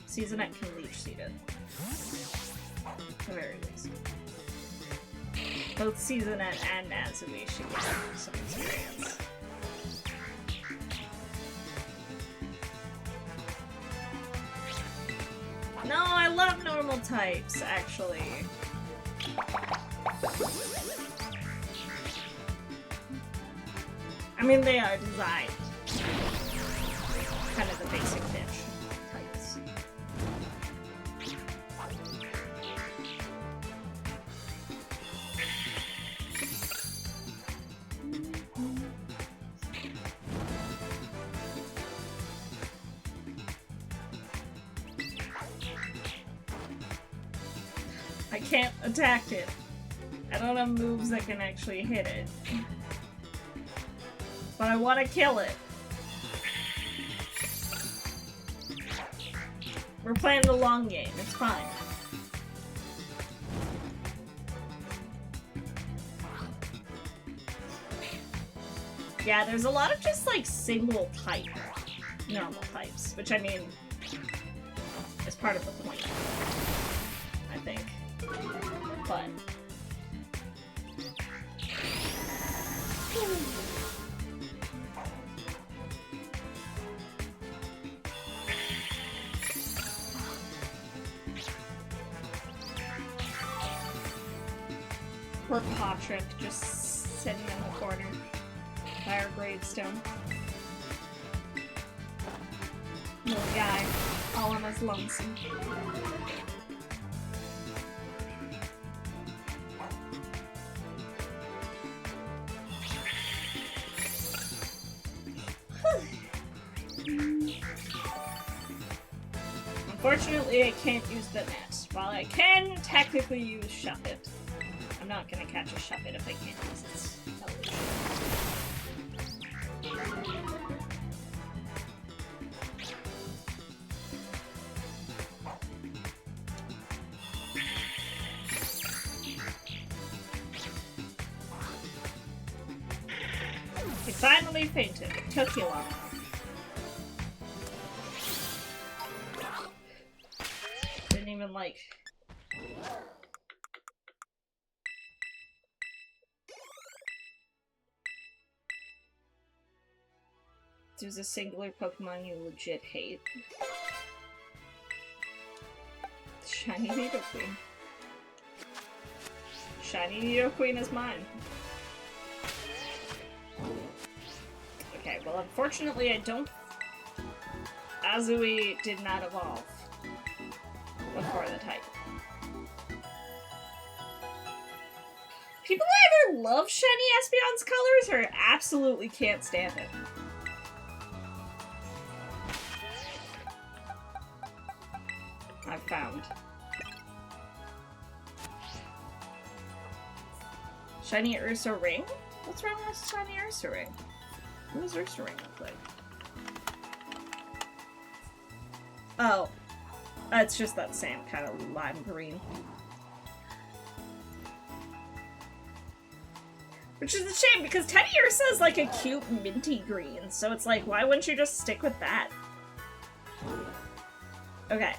Speaker 1: Seasonette can leech seed it. At the very least. Both Seasonette and Nazui should get some experience. No, I love normal types, actually. I mean, they are designed. Kind of the basic bitch types. I can't attack it. I don't have moves that can actually hit it. But I want to kill it. We're playing the long game, it's fine. Yeah, there's a lot of just like single type normal types, which I mean is part of the point, I think. But poor Patrick just sitting in the corner by our gravestone. Little guy, all on his lonesome. Unfortunately, I can't use the net. While I can technically use Shuffit, I'm not gonna catch a Shuffit if I can't use its evolution. He finally fainted. It took you long enough. Didn't even like... There's a singular Pokemon you legit hate. Shiny Nidoqueen. Shiny Nidoqueen is mine. Okay, well unfortunately I don't... Azui did not evolve before the type. People either love shiny Espeon's colors or absolutely can't stand it. I've found. Shiny Ursa Ring? What's wrong with shiny Ursa Ring? What does Ursa Ring look like? Oh. It's just that same kind of lime green. Which is a shame, because Teddy Ursa is like a cute minty green, so it's like, why wouldn't you just stick with that? Okay.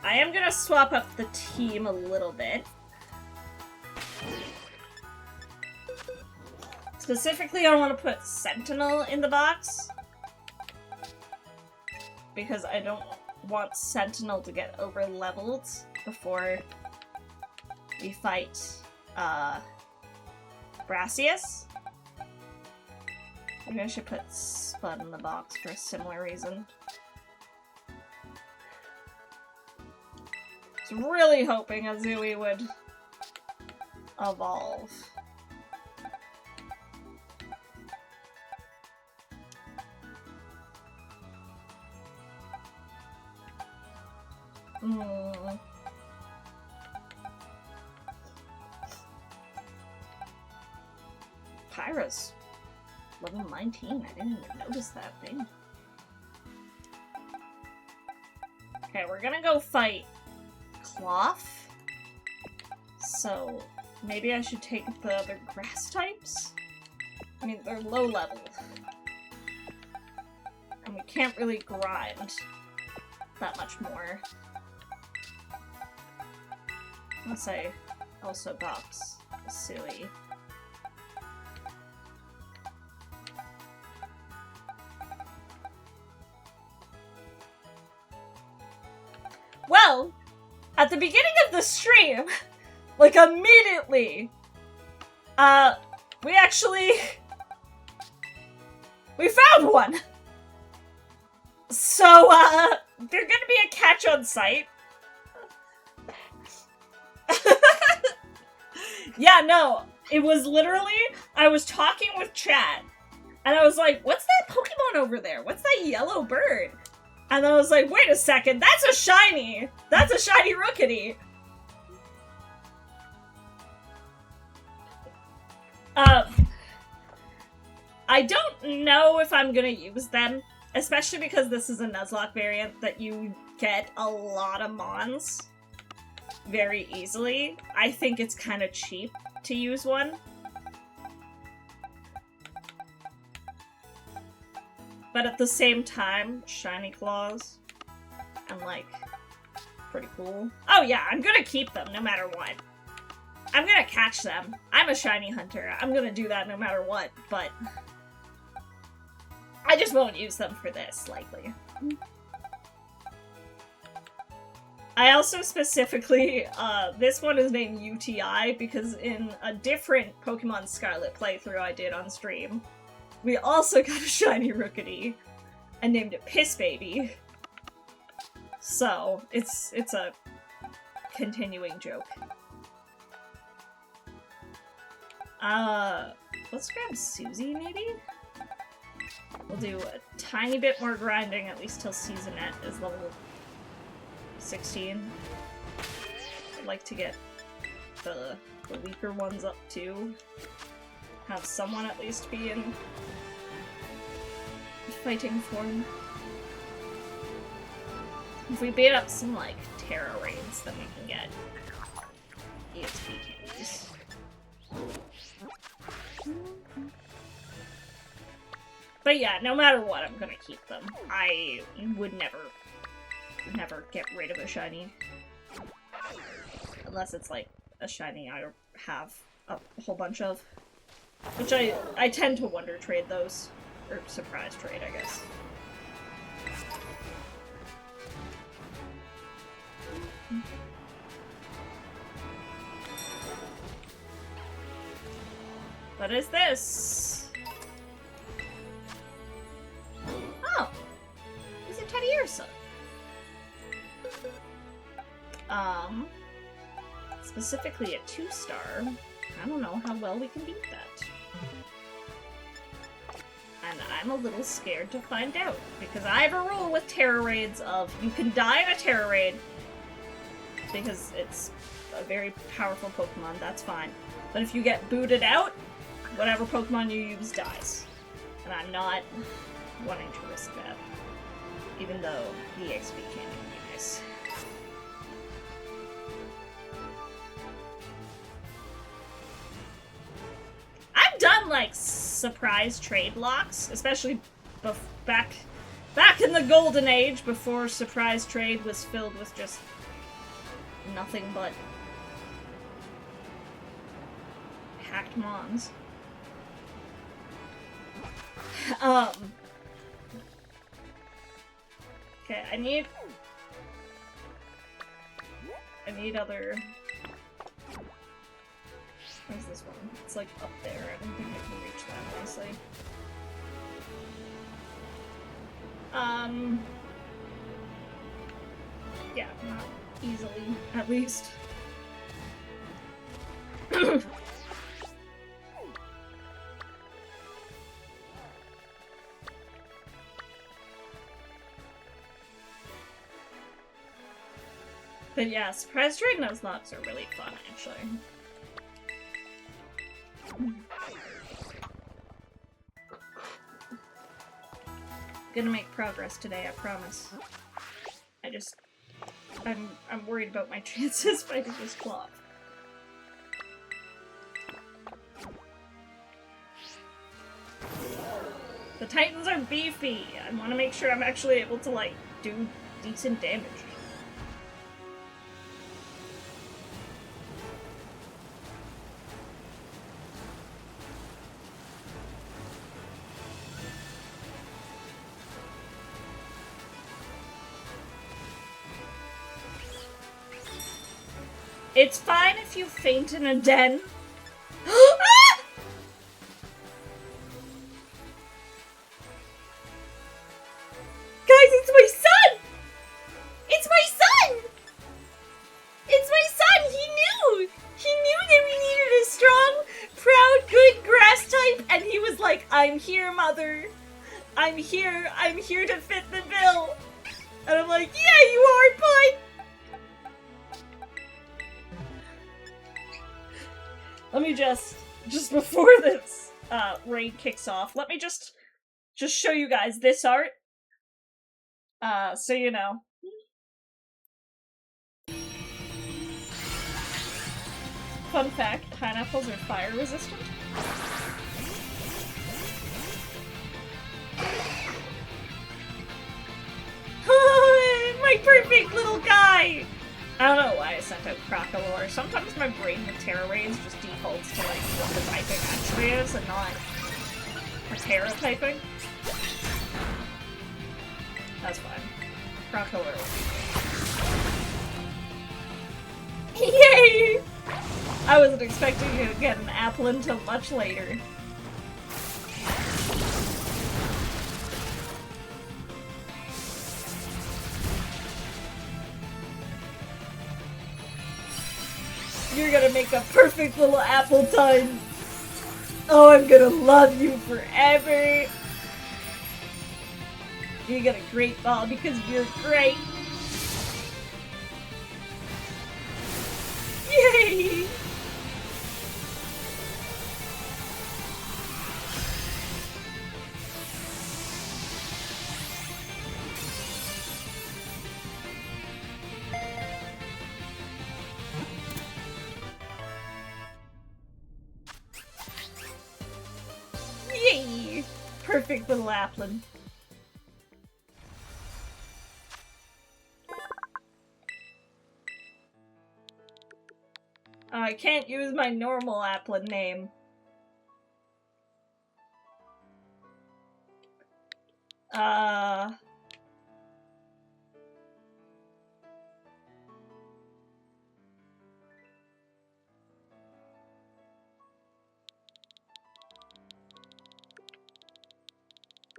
Speaker 1: I am gonna swap up the team a little bit. Specifically, I want to put Sentinel in the box. Because I don't want Sentinel to get over-leveled before we fight, Brassius. Maybe I should put Spud in the box for a similar reason. I was really hoping Azui would evolve. Pyra's level 19. I didn't even notice that thing. Okay, we're gonna go fight Cloth. So maybe I should take the other grass types? I mean, they're low level. And we can't really grind that much more. Unless I also box silly. Well, at the beginning of the stream, like immediately, we found one! So, there's gonna be a catch on site. Yeah, no, it was literally, I was talking with chat, and I was like, what's that Pokemon over there? What's that yellow bird? And I was like, wait a second, that's a shiny! That's a shiny Rookity! I don't know if I'm gonna use them, especially because this is a Nuzlocke variant that you get a lot of Mons very easily. I think it's kind of cheap to use one. But at the same time, shiny claws, and like, pretty cool. Oh yeah, I'm gonna keep them no matter what. I'm gonna catch them. I'm a shiny hunter. I'm gonna do that no matter what, but I just won't use them for this, likely. I also specifically, this one is named UTI because in a different Pokemon Scarlet playthrough I did on stream, we also got a shiny Rookity and named it Piss Baby. So, it's a continuing joke. Let's grab Susie, maybe? We'll do a tiny bit more grinding, at least till Seasonette is level 16. I'd like to get the weaker ones up too. Have someone at least be in fighting form. If we beat up some, like, Terra raids, then we can get EXP candies. But yeah, no matter what, I'm gonna keep them. I would never get rid of a shiny. Unless it's, like, a shiny I have a whole bunch of. Which I tend to wonder trade those. Or surprise trade, I guess. What is this? Oh! It's a Teddy Ursa. Specifically a 2-star. I don't know how well we can beat that. And I'm a little scared to find out, because I have a rule with Terra raids of you can die in a Terra raid, because it's a very powerful Pokemon, that's fine. But if you get booted out, whatever Pokemon you use dies. And I'm not wanting to risk that, even though the EXP candy would be nice. I've done, like, surprise trade locks, especially back in the golden age, before surprise trade was filled with just nothing but hacked mons. Okay, I need other... Where's this one? It's like up there. I don't think I can reach that nicely. Yeah, not easily, at least. But yeah, surprise trade Nuzlocks are really fun, actually. Gonna make progress today, I promise. I'm worried about my chances fighting this clock. The Titans are beefy. I want to make sure I'm actually able to, like, do decent damage. It's fine if you faint in a den. Ah! Guys, it's my son! It's my son! It's my son! He knew! He knew that we needed a strong, proud, good grass type, and he was like, I'm here, mother. I'm here to fit the bill. And I'm like, yeah, you are, bud! Let me just before this raid kicks off, let me just show you guys this art. So you know. Fun fact, pineapples are fire resistant. My perfect little guy! I don't know why I sent out Crocolore. Sometimes my brain with Terra raids just defaults to, like, what the typing actually is and not a Terra typing. That's fine. Crocolore. Yay! I wasn't expecting to get an apple until much later. You're gonna make a perfect little apple ton. Oh, I'm gonna love you forever. You get a great ball because you're great. Yay! Yay! Perfect little Applin. I can't use my normal Applin name.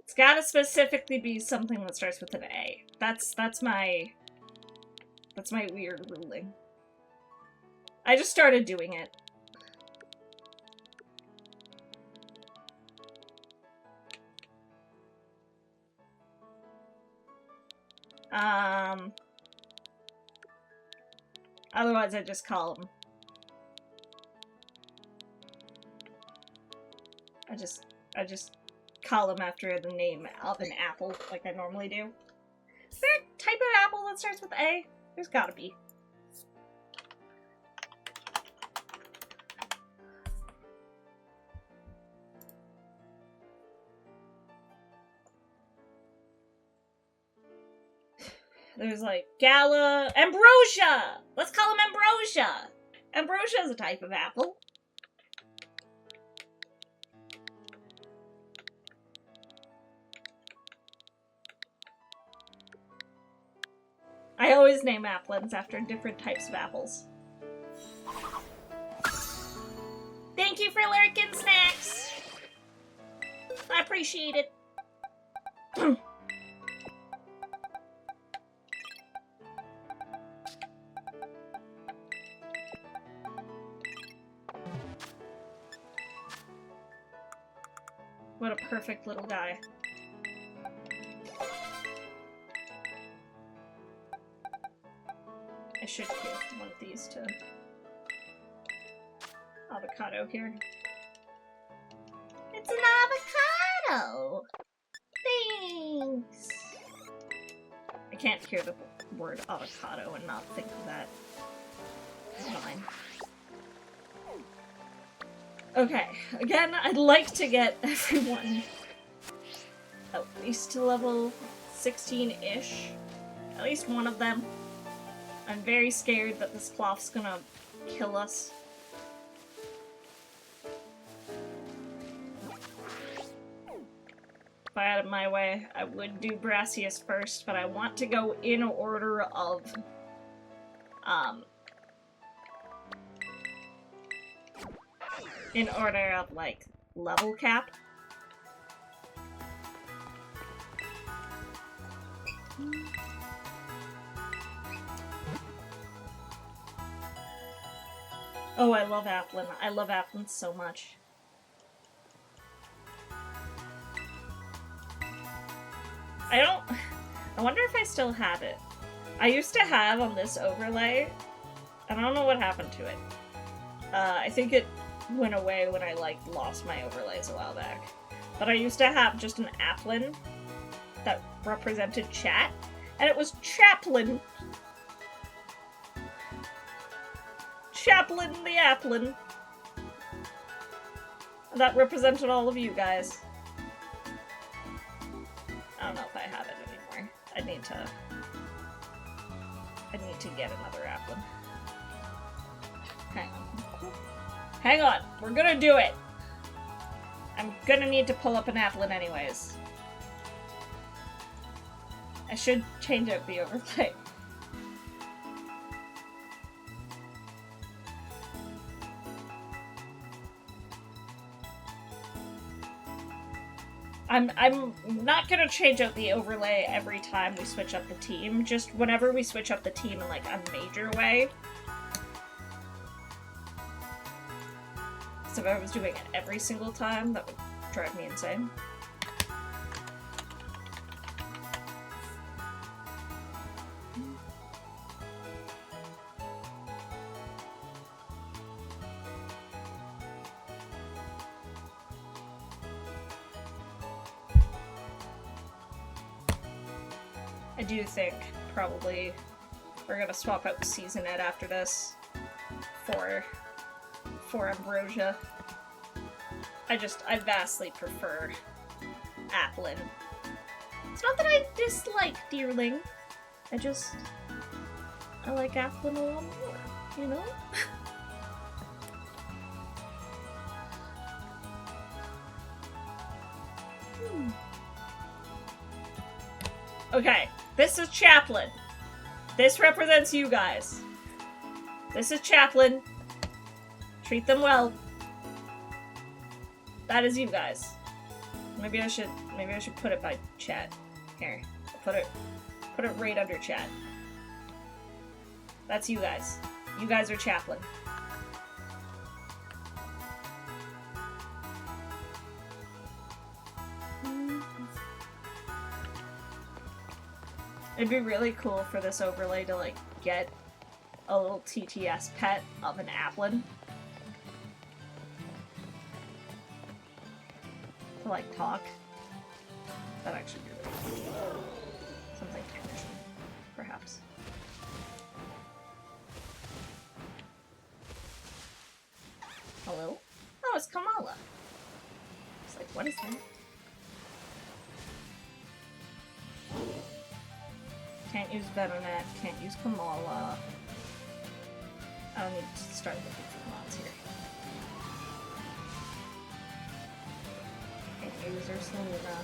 Speaker 1: It's gotta specifically be something that starts with an A. That's my weird ruling. I just started doing it. Otherwise I just call them. I just call them after the name of an apple, like I normally do. Is there a type of apple that starts with A? There's gotta be. There's like Gala, Ambrosia! Let's call him Ambrosia! Ambrosia is a type of apple. I always name applins after different types of apples. Thank you for lurking, Snacks! I appreciate it. What a perfect little guy. I should give one of these to Avocado here. It's an avocado! Thanks! I can't hear the word avocado and not think of that. It's fine. Okay, again, I'd like to get everyone at least to level 16-ish. At least one of them. I'm very scared that this cloth's gonna kill us. If I had it my way, I would do Brassius first, but I want to go in order of, like, level cap. Oh, I love Applin. I love Applin so much. I wonder if I still have it. I used to have on this overlay, and I don't know what happened to it. I think it went away when I, like, lost my overlays a while back. But I used to have just an Applin that represented chat, and it was Chaplin. Chaplin the Applin. That represented all of you guys. I don't know if I have it anymore. I need to get another Applin. Hang on. Hang on! We're gonna do it! I'm gonna need to pull up an Applin anyways. I should change out the overlay. I'm not gonna change out the overlay every time we switch up the team, just whenever we switch up the team in, like, a major way. So if I was doing it every single time, that would drive me insane. I do think probably we're gonna swap out Seasonette after this for Ambrosia. I vastly prefer Applin. It's not that I dislike Deerling. I like Applin a lot more, you know? Okay, this is Chaplain. This represents you guys. This is Chaplain. Treat them well. That is you guys. Maybe I should put it by chat. Here. Put it right under chat. That's you guys. You guys are Chaplain. It'd be really cool for this overlay to, like, get a little TTS pet of an Applin. To, like, talk. That'd actually be really cool. Something technical, perhaps. Hello? Oh, it's Kamala. It's like, what is that? Can't use Venonat, can't use Kamala. I don't need to start looking for mods here. Can't use Ursulina.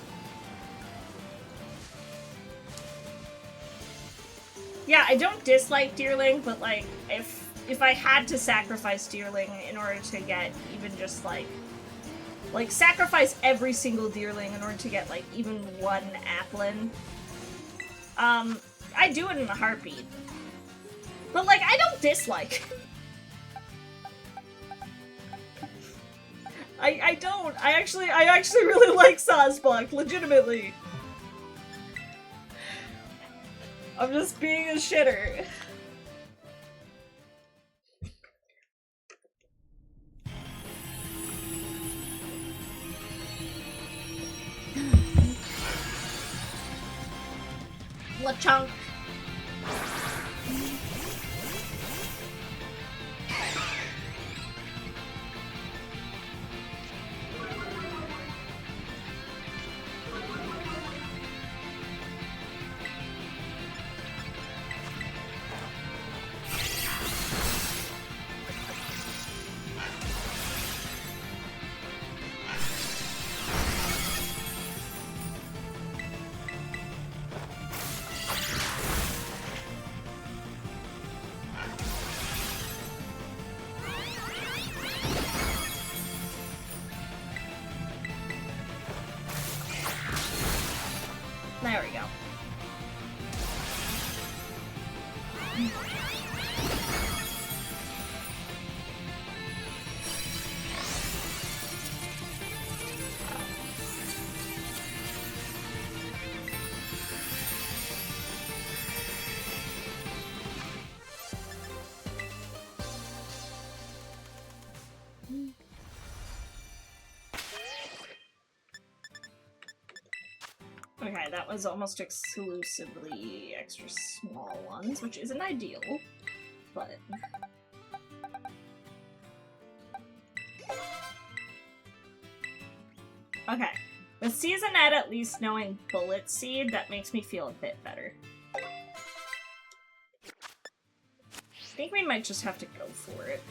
Speaker 1: Yeah, I don't dislike Deerling, but like, if I had to sacrifice Deerling in order to get even just like sacrifice every single Deerling in order to get like even one Applin, I'd do it in a heartbeat. But, like, I don't dislike. I don't. I actually really like Sazbok, legitimately. I'm just being a shitter. LeChunk. There we go. Okay, that was almost exclusively extra small ones, which isn't ideal, but... Okay, with Seasonette at least knowing Bullet Seed, that makes me feel a bit better. I think we might just have to go for it.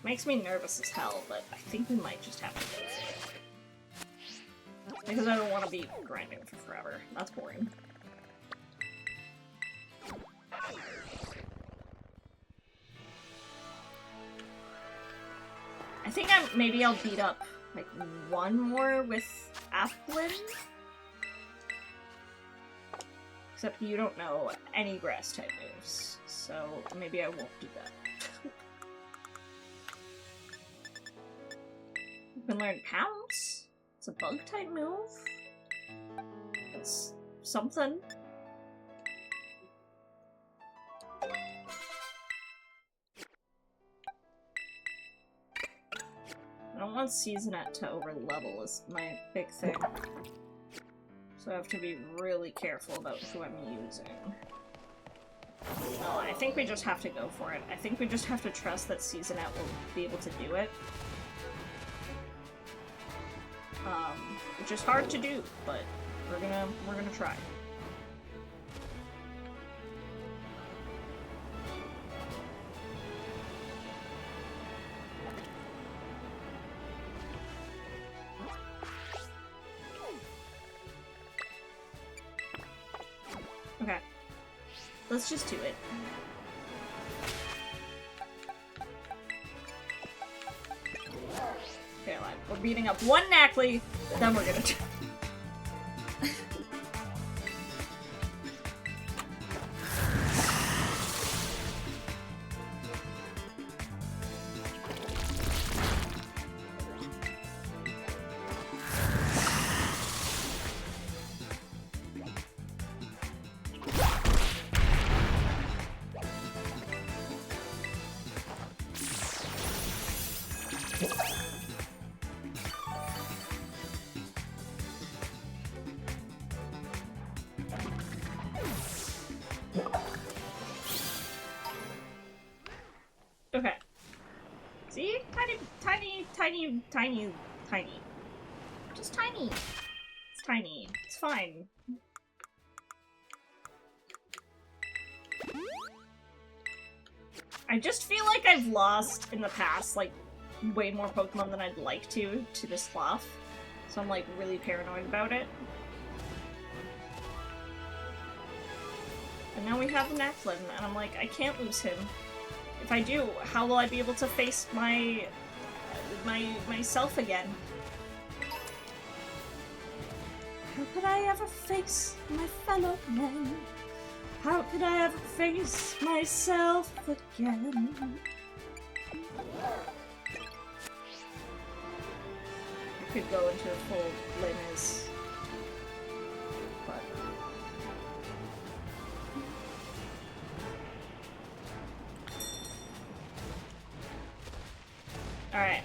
Speaker 1: Makes me nervous as hell, but I think we might just have to go for it. Because I don't want to be grinding for forever. That's boring. I think maybe I'll beat up like one more with Applin. Except you don't know any grass type moves, so maybe I won't do that. You can learn Pounce. It's a bug type move. That's something. I don't want Seasonette to over level is my big thing. So I have to be really careful about who I'm using. Oh, I think we just have to go for it. I think we just have to trust that Seasonette will be able to do it. Which is hard to do, but we're gonna try. Okay. Let's just do it. Okay, we're beating up one Knackley, then we're gonna try. Okay. See? Tiny. Just tiny. It's tiny. It's fine. I just feel like I've lost in the past, like, way more Pokemon than I'd like to this sloth. So I'm, like, really paranoid about it. And now we have Knacklin, and I'm like, I can't lose him. If I do, how will I be able to face myself again? How could I ever face my fellow men? How could I ever face myself again? I could go into a full Linus, but alright.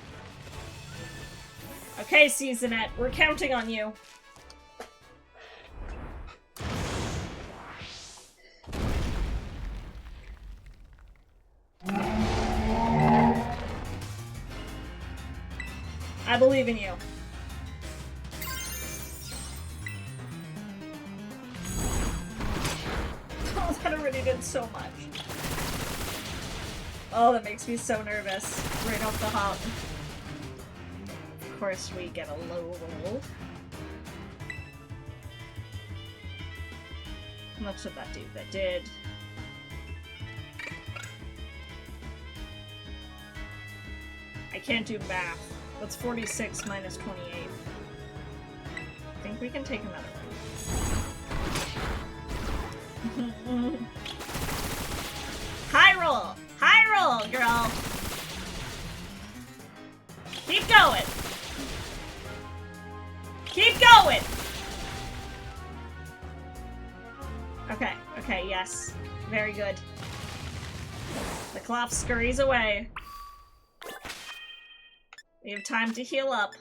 Speaker 1: Okay, Seasonette, we're counting on you. I believe in you. Oh, that already did so much. Oh, that makes me so nervous. Right off the hop. Of course, we get a low roll. How much did that do? That did. I can't do math. What's 46 minus 28? I think we can take another one. High roll! High roll, girl! Keep going! Keep going! Okay, okay, yes. Very good. The cloth scurries away. We have time to heal up.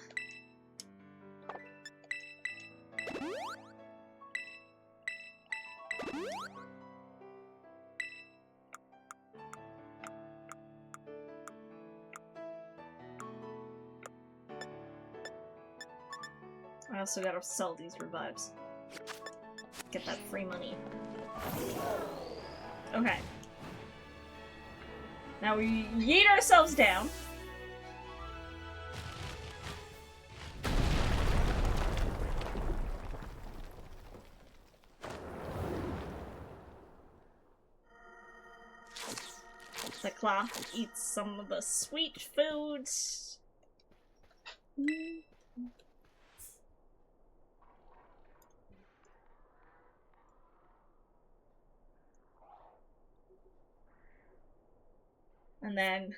Speaker 1: I also gotta sell these revives. Get that free money. Okay. Now we yeet ourselves down. The cloth eats some of the sweet foods. And then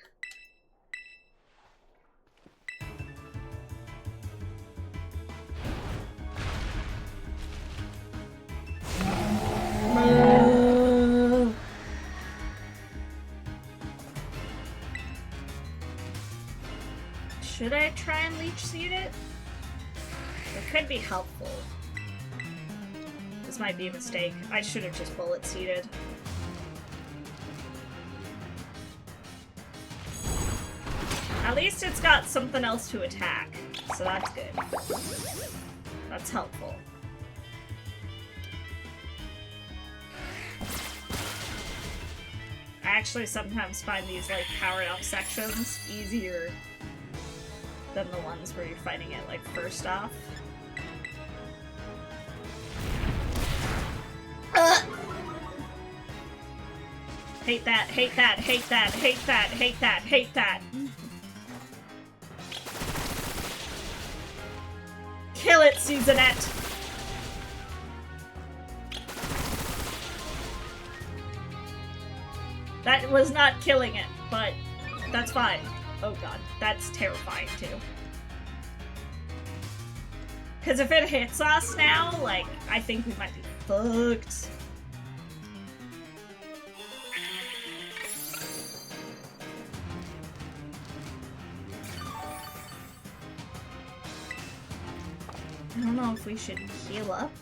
Speaker 1: should I try and leech seed it? It could be helpful. This might be a mistake. I should have just bullet seeded. At least it's got something else to attack, so that's good. That's helpful. I actually sometimes find these, like, powered up sections easier than the ones where you're fighting it, like, first off. Hate that, hate that, hate that, hate that, hate that, hate that. Kill it, Seasonette! That was not killing it, but that's fine. Oh god, that's terrifying too. Because if it hits us now, like, I think we might be fucked. I don't know if we should heal up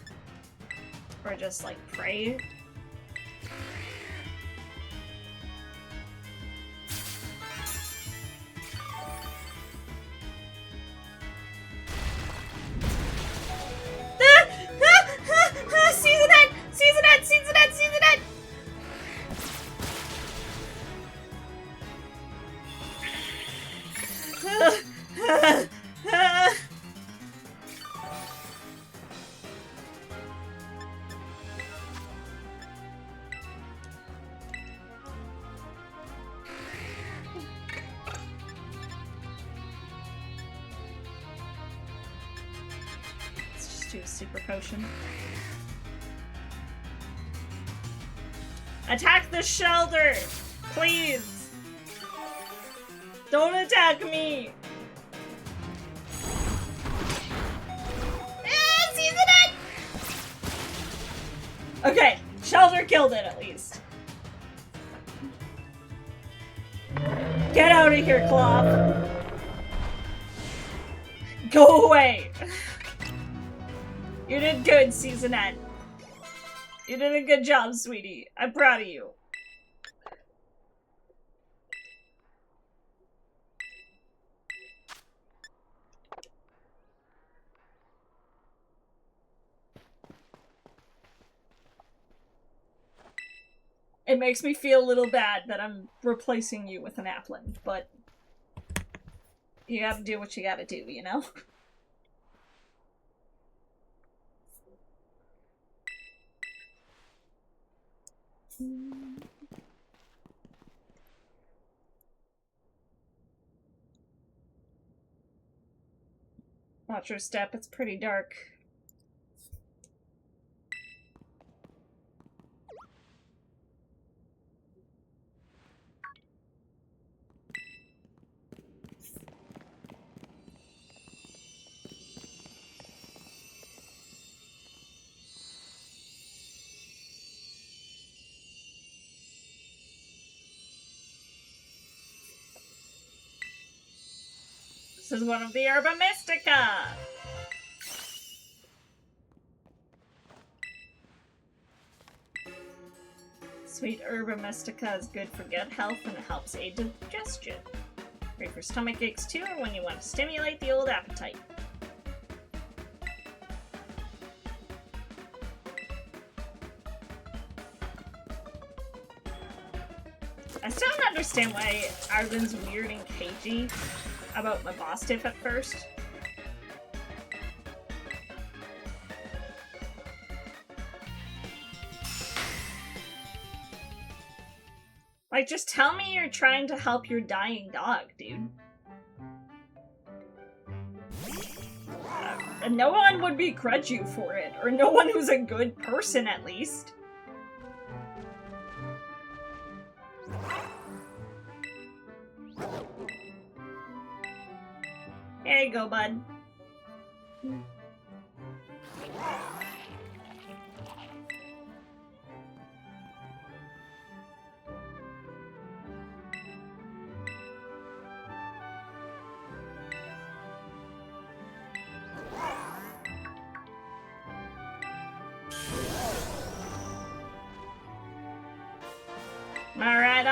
Speaker 1: or just like pray. Seasonette! Seasonette! Seasonette! Seasonette! Let's just do a super potion. Attack the shelter! Please! Don't attack me! Seasonette! Okay, shelter killed it at least. Get out of here, Cloth! Go away! You did good, Seasonette. You did a good job, sweetie. I'm proud of you. It makes me feel a little bad that I'm replacing you with an Applin, but you gotta do what you gotta do, you know? Watch your step, it's pretty dark. This is one of the Herba Mystica! Sweet Herba Mystica is good for gut health and it helps aid digestion. Great for stomach aches too, or when you want to stimulate the old appetite. I still don't understand why Arden's weird and cagey about my boss tip at first. Like, just tell me you're trying to help your dying dog, dude. And no one would begrudge you for it, or no one who's a good person, at least. There you go, bud.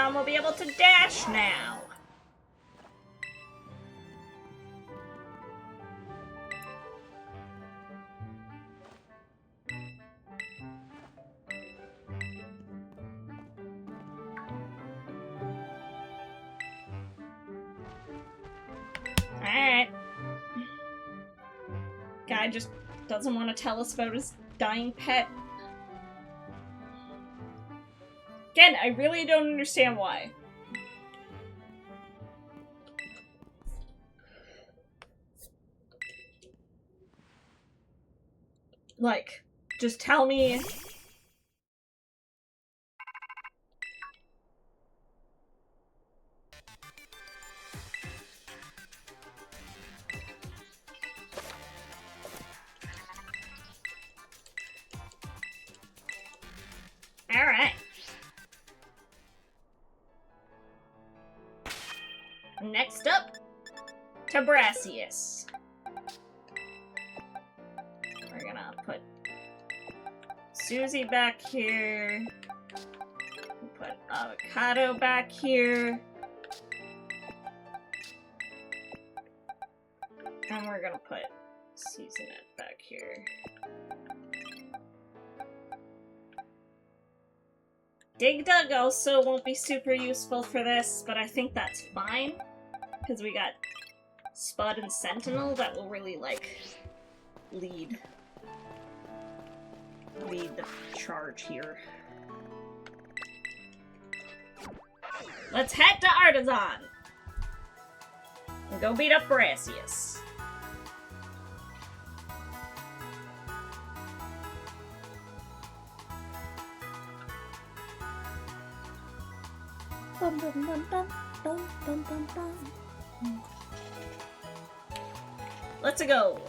Speaker 1: Pokemon will be able to dash now. Alright. Guy just doesn't want to tell us about his dying pet. Again, I really don't understand why. Like, just tell me. Alright. Next up, Tabrasius. We're gonna put Susie back here. We'll put Avocado back here. And we're gonna put Seasonette back here. Dig Dug also won't be super useful for this, but I think that's fine. Because we got Spud and Sentinel that will really, like, lead the charge here. Let's head to Artisan! And go beat up Brasius. Bum, bum, bum, bum, bum, bum, bum, bum. Let's go.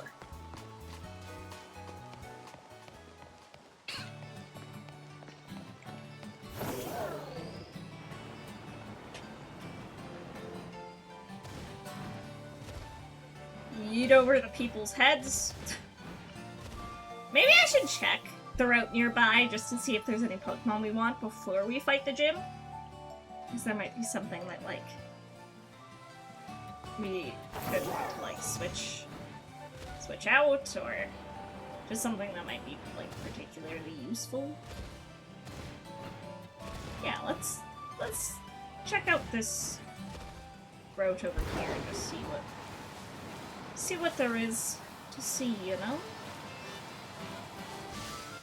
Speaker 1: Yeet over the people's heads. Maybe I should check the route nearby just to see if there's any Pokemon we want before we fight the gym. Because there might be something that, like, we could want to, like, switch out, or just something that might be, like, particularly useful. Yeah, let's check out this route over here and just see what there is to see, you know?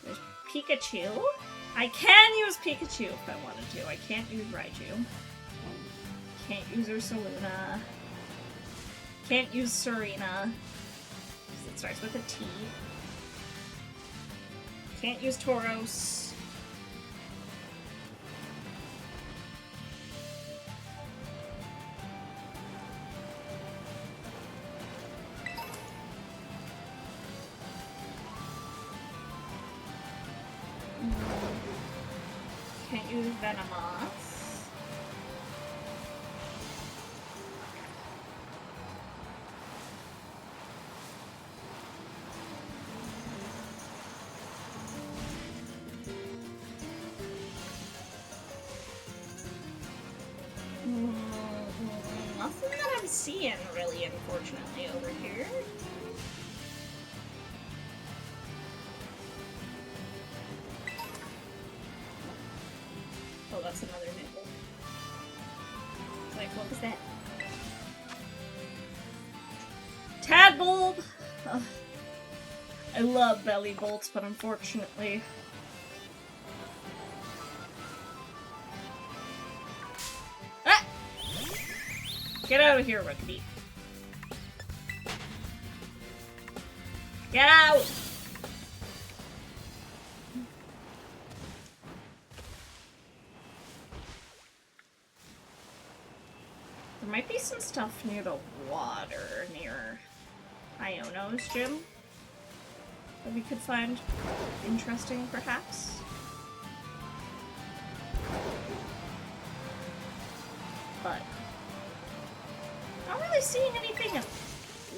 Speaker 1: There's Pikachu. I can use Pikachu if I wanted to. I can't use Raichu. Can't use Ursaluna. Can't use Serena. Because it starts with a T. Can't use Tauros. Can't use Venomoth. Nothing that I'm seeing, really, unfortunately, over here. Oh, that's another nibble. Like, what was that? Tadbulb! Ugh. I love belly bolts, but unfortunately... Ah! Get out of here, Rookie. Get out! There might be some stuff near the water, near Iono's gym, that we could find interesting, perhaps. But not really seeing anything in,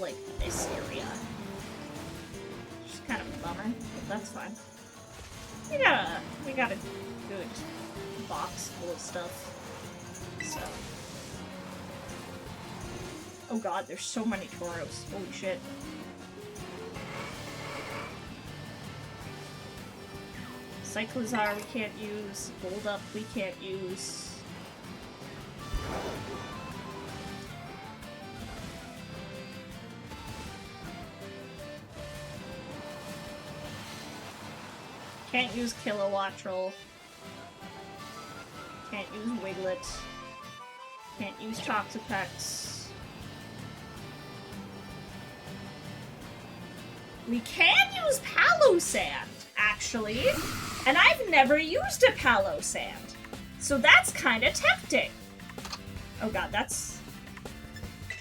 Speaker 1: like, this area. Just kind of a bummer, but that's fine. We got a good box full of stuff. so... Oh god, there's so many Tauros. Holy shit. Cyclizar we can't use. Hold Up we can't use. Can't use Kilowattrel. Can't use Wiglet. Can't use Toxapex. We can use Palossand, actually. And I've never used a Palossand. So that's kind of tempting. Oh god, that's...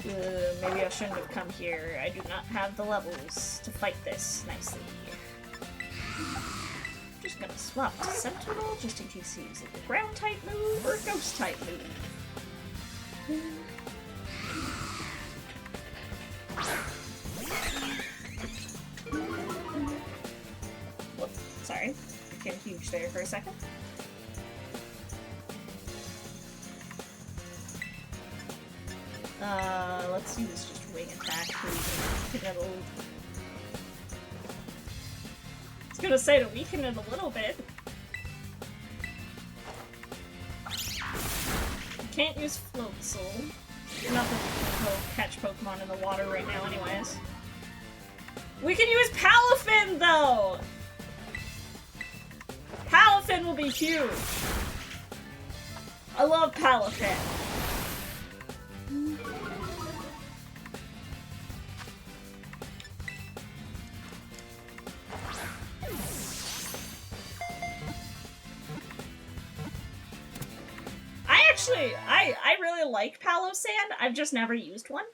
Speaker 1: maybe I shouldn't have come here. I do not have the levels to fight this nicely. Just gonna swap to Sentinel, just in case he uses a ground type move or ghost type move. Whoops, sorry. Became huge there for a second. Let's use just wing attack to weaken it a little. I was gonna say to weaken it a little bit. Can't use Floatzel. Not that we can catch Pokemon in the water right now anyways. We can use Palafin though! Palafin will be huge! I love Palafin. I really like Palossand. I've just never used one.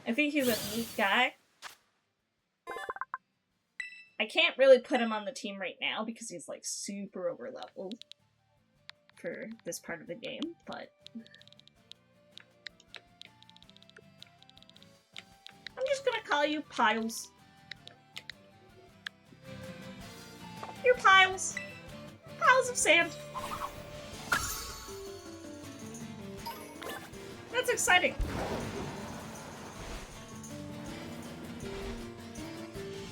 Speaker 1: I think he's a neat guy. I can't really put him on the team right now because he's like super over leveled for this part of the game, but I'm just gonna call you Piles. You're Piles. Piles of sand. That's exciting.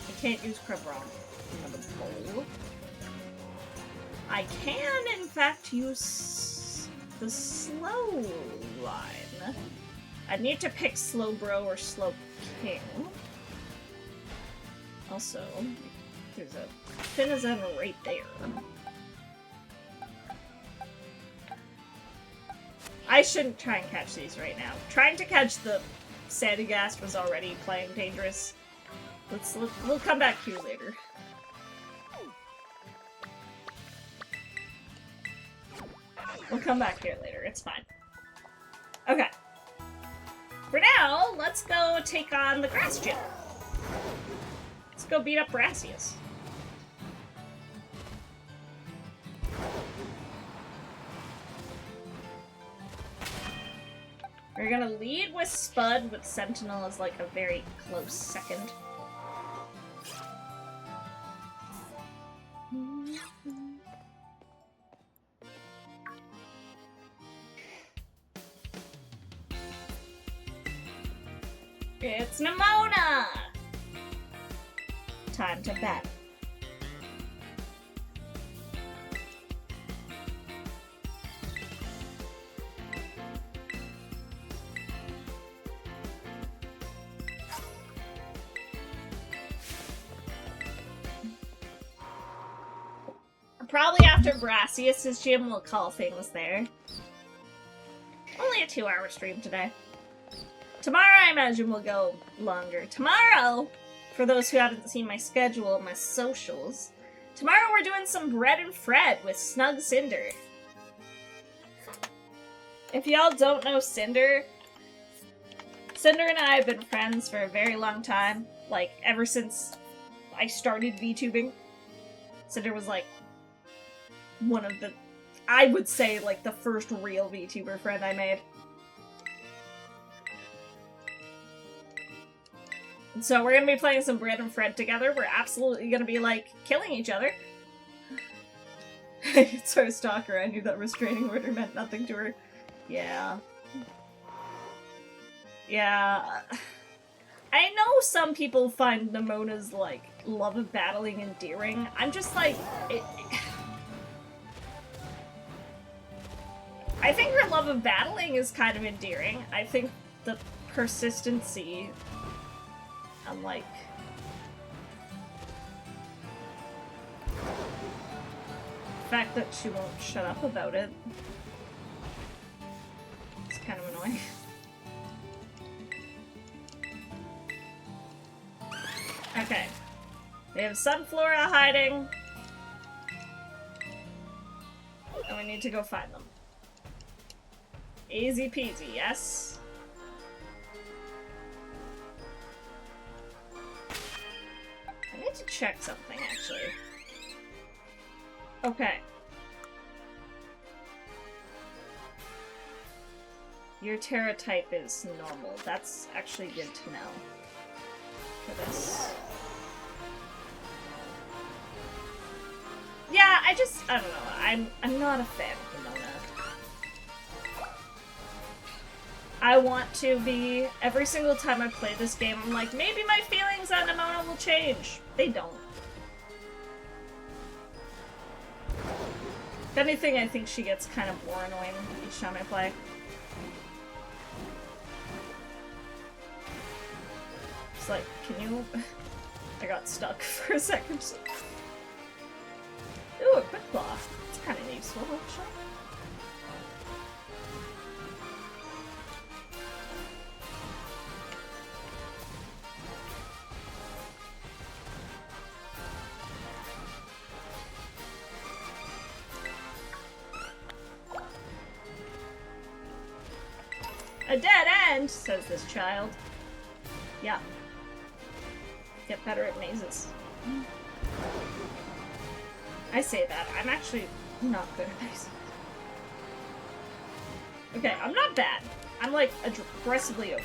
Speaker 1: I can't use Crabron in the bowl. I can, in fact, use the slow line. I need to pick Slowbro or Slowking. Also, there's a Finizen right there. I shouldn't try and catch these right now. Trying to catch the Sandygast was already playing dangerous. We'll come back here later. We'll come back here later, it's fine. Okay. For now, let's go take on the Grass Gym. Let's go beat up Brassius. We're gonna lead with Spud, with Sentinel as like a very close second. It's Nemona! Time to bet. Probably after Brassius' gym, we'll call things there. Only a 2-hour stream today. Tomorrow, I imagine, will go longer. Tomorrow, for those who haven't seen my schedule, my socials, tomorrow we're doing some Bread and Fred with Snug Cinder. If y'all don't know Cinder, Cinder and I have been friends for a very long time. Like, ever since I started VTubing. Cinder was like one of the, I would say, like, the first real VTuber friend I made. And so we're gonna be playing some Bread and Fred together. We're absolutely gonna be, like, killing each other. It's her stalker. I knew that restraining order meant nothing to her. Yeah. Yeah. I know some people find Nemona's, like, love of battling endearing. I'm just like... I think her love of battling is kind of endearing. I think the persistency and, like... the fact that she won't shut up about it. It's kind of annoying. Okay. We have Sunflora hiding. And we need to go find them. Easy peasy, yes? I need to check something, actually. Okay. Your Terra type is normal. That's actually good to know. For this. Yeah, I don't know. I'm not a fan of Nemona. I want to be. Every single time I play this game, I'm like, maybe my feelings on Nemona will change. They don't. If anything, I think she gets kind of more annoying each time I play. It's like, can you... I got stuck for a second. Ooh, a quick claw. It's kind of useful, actually. A dead end, says this child. Yeah. Get better at mazes. I say that. I'm actually not good at mazes. Okay, I'm not bad. I'm, like, aggressively okay.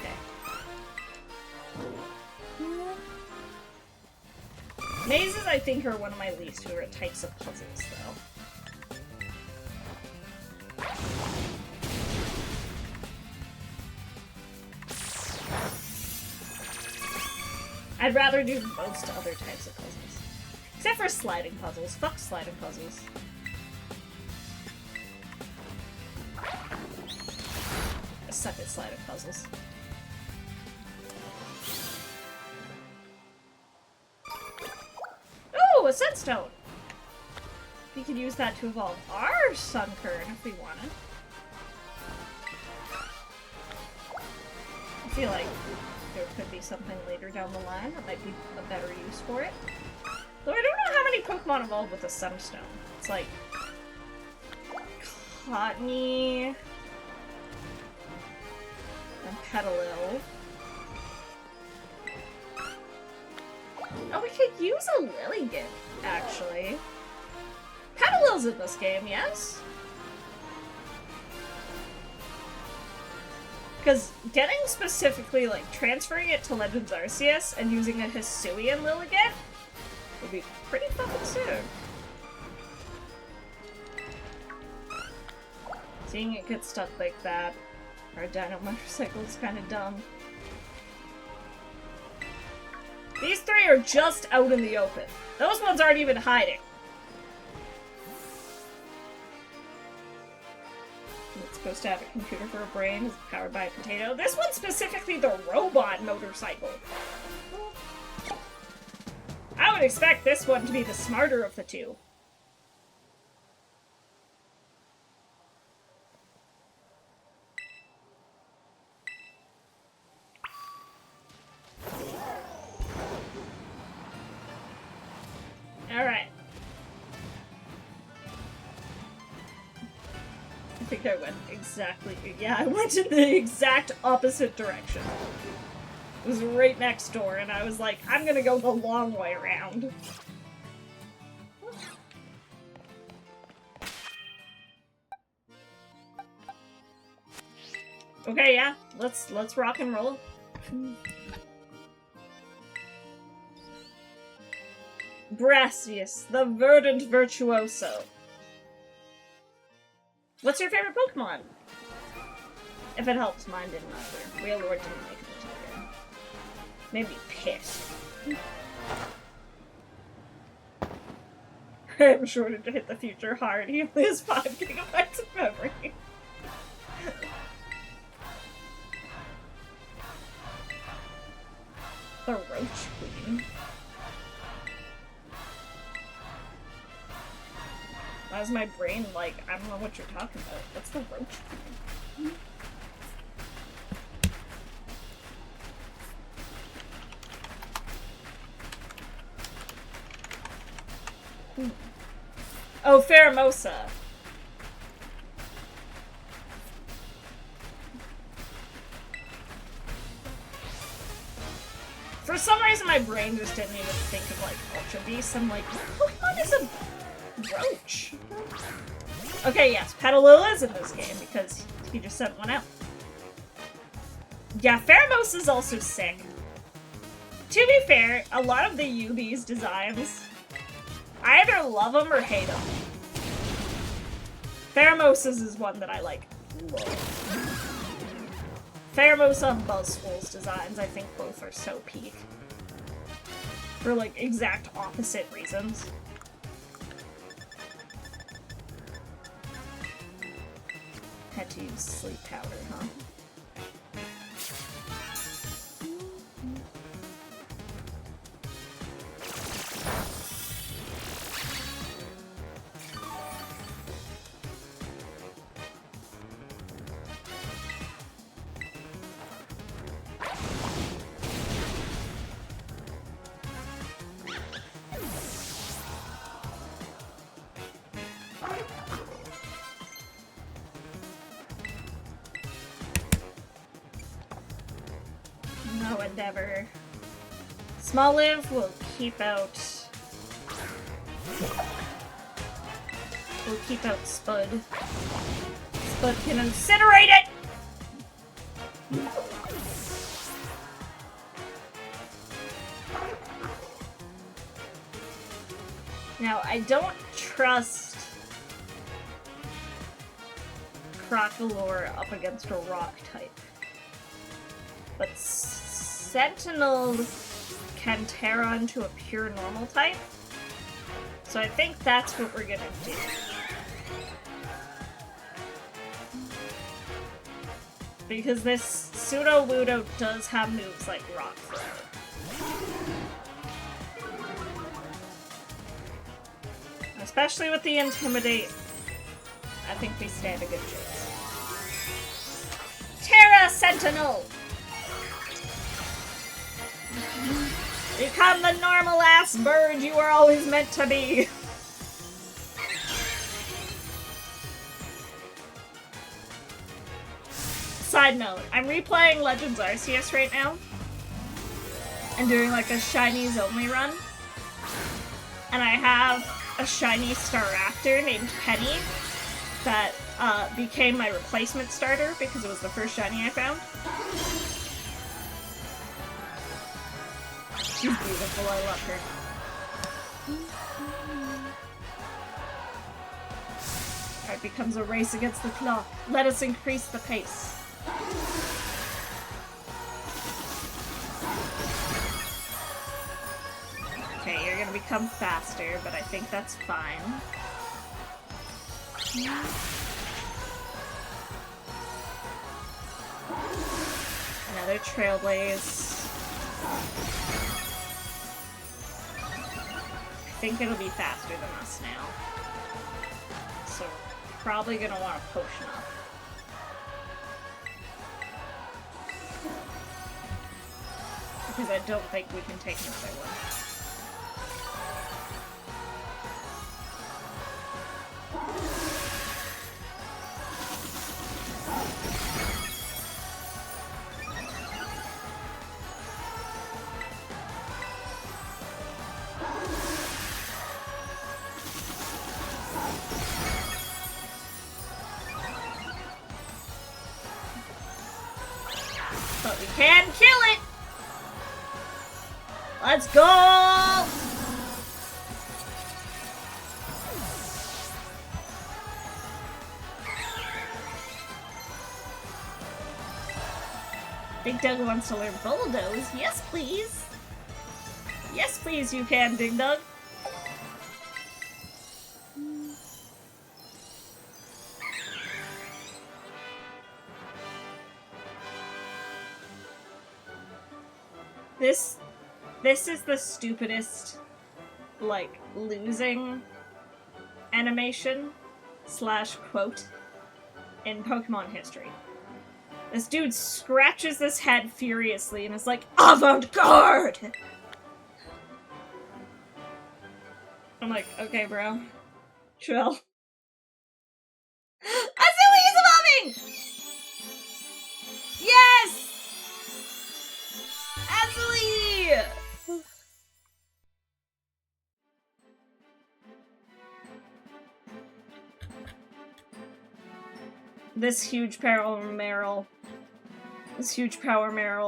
Speaker 1: Mazes, I think, are one of my least favorite types of puzzles, though. I'd rather do most other types of puzzles. Except for sliding puzzles. Fuck sliding puzzles. I suck at sliding puzzles. Ooh, a sunstone! We could use that to evolve our Sunkern if we wanted. I feel like there could be something later down the line that might be a better use for it. Though I don't know how many Pokemon evolve with a Sunstone. It's like... Cottony... and Petalil. Oh, we could use a Lilligant, actually. Petalil's in this game, yes? Because getting specifically, like, transferring it to Legends Arceus and using a Hisuian Lilligant would be pretty fucking soon. Seeing it get stuck like that, our Dino Motorcycle is kind of dumb. These three are just out in the open. Those ones aren't even hiding. It's supposed to have a computer for a brain, it's powered by a potato. This one's specifically the robot motorcycle. I would expect this one to be the smarter of the two. Alright. I think I went exactly... Yeah, I went in the exact opposite direction. It was right next door, and I was like, I'm gonna go the long way around. Okay, yeah, let's rock and roll. Brassius, the verdant virtuoso. What's your favorite Pokemon? If it helps, mine didn't either. Real Lord didn't make it into the game. Made me pissed. I'm sure to hit the future hard. He only has 5 gigabytes of memory. The Roach Queen. Why is my brain like, I don't know what you're talking about. What's the Roach Queen? Oh, Pheromosa. For some reason, my brain just didn't even think of, like, Ultra Beast. I'm like, Pokemon is a roach. Okay, yes, Petalil is in this game because he just sent one out. Yeah, Pheromosa is also sick. To be fair, a lot of the Yubi's designs, I either love them or hate them. Pheromosa's is one that I, like, love. Pheromosa and Buzzwole's designs, I think both are so peak. For, like, exact opposite reasons. Had to use sleep powder, huh? No endeavor. Small Live will keep out. We'll keep out Spud. Spud can incinerate it! Now, I don't trust Crocalor up against a rock type. But Sentinel can tear onto a pure normal type. So I think that's what we're gonna do. Because this Sudowoodo does have moves like Rock Throw. Especially with the Intimidate, I think we stand a good chance. Terra Sentinel! Become the normal-ass bird you were always meant to be! Side note, I'm replaying Legends Arceus right now. And doing like a Shinies only run. And I have a shiny Staraptor named Penny that became my replacement starter because it was the first shiny I found. She's beautiful, I love her. Alright, becomes a race against the clock. Let us increase the pace. Okay, you're gonna become faster, but I think that's fine. Another Trailblaze. I think it'll be faster than us now. So, probably gonna want to potion up. Because I don't think we can take another one. But we can kill it! Let's go! Dig Dug wants to learn Bulldoze. Yes, please. Yes, please, you can, Dig Dug. This is the stupidest, like, losing animation / quote in Pokemon history. This dude scratches his head furiously and is like, avant-garde! I'm like, okay, bro. Chill. Azuli is evolving! Yes! Azuli! This huge power Meryl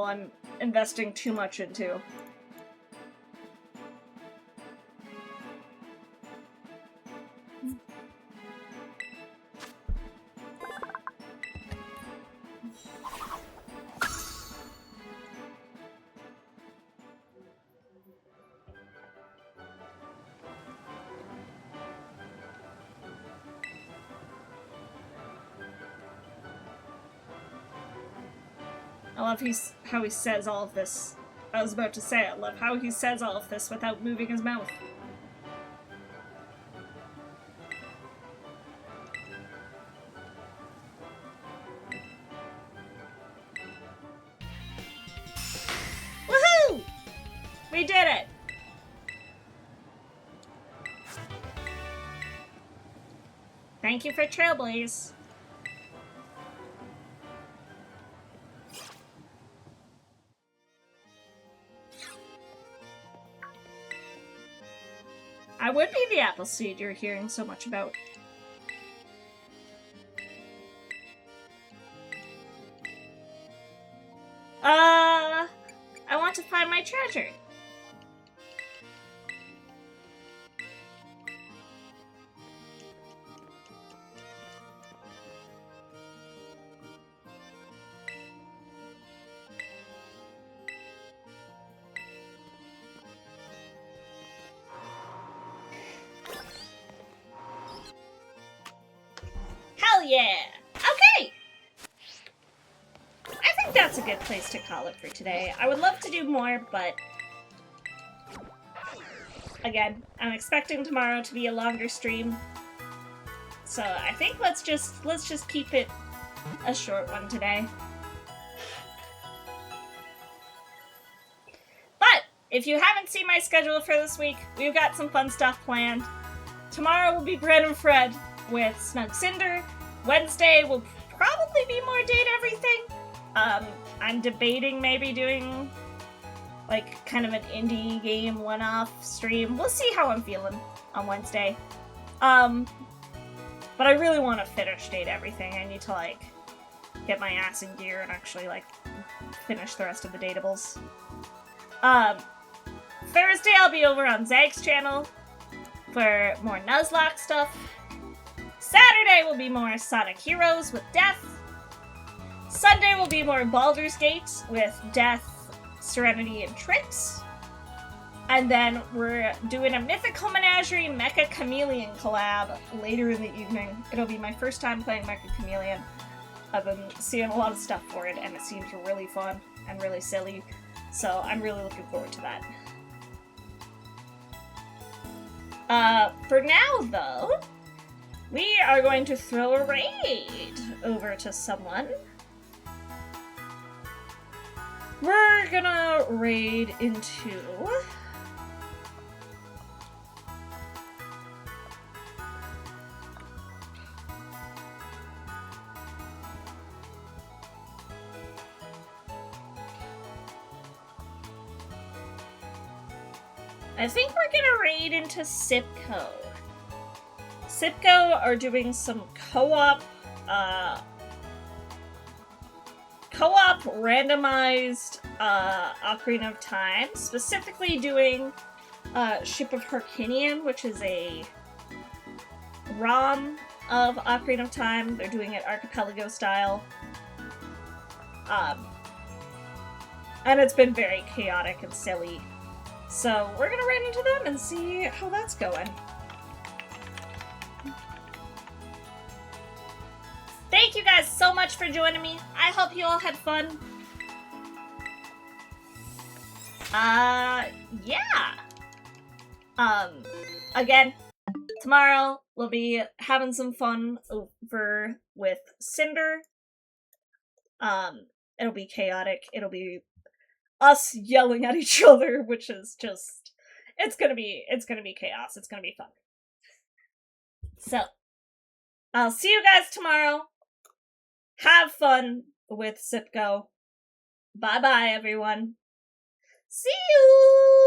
Speaker 1: I'm investing too much into. I love how he says all of this. I was about to say, I love how he says all of this without moving his mouth. Woohoo! We did it! Thank you for Trailblaze. I would be the Appleseed you're hearing so much about. I want to find my treasure. Hell yeah! Okay! I think that's a good place to call it for today. I would love to do more, but again, I'm expecting tomorrow to be a longer stream. So I think let's just keep it a short one today. But if you haven't seen my schedule for this week, we've got some fun stuff planned. Tomorrow will be Bread and Fred with Snug Cinder. Wednesday will probably be more Date Everything. I'm debating maybe doing like kind of an indie game one-off stream. We'll see how I'm feeling on Wednesday. But I really want to finish Date Everything. I need to like get my ass in gear and actually like finish the rest of the Dateables. Thursday I'll be over on Zag's channel for more NUZLOCKE stuff. Saturday will be more Sonic Heroes with Death. Sunday will be more Baldur's Gate with Death, Serenity, and Tricks. And then we're doing a Mythical Menagerie Mecha Chameleon collab later in the evening. It'll be my first time playing Mecha Chameleon. I've been seeing a lot of stuff for it, and it seems really fun and really silly. So I'm really looking forward to that. For now, though, we are going to throw a raid over to someone. We're gonna raid into... I think we're gonna raid into Sipco. Sipco are doing some co-op randomized Ocarina of Time, specifically doing Ship of Harkinian, which is a ROM of Ocarina of Time. They're doing it archipelago style. And it's been very chaotic and silly. So we're gonna run into them and see how that's going. Thank you guys so much for joining me. I hope you all had fun. Yeah. Again, tomorrow we'll be having some fun over with Cinder. It'll be chaotic. It'll be us yelling at each other, which is just, it's gonna be chaos. It's gonna be fun. So, I'll see you guys tomorrow. Have fun with Sipgo. Bye-bye, everyone. See you!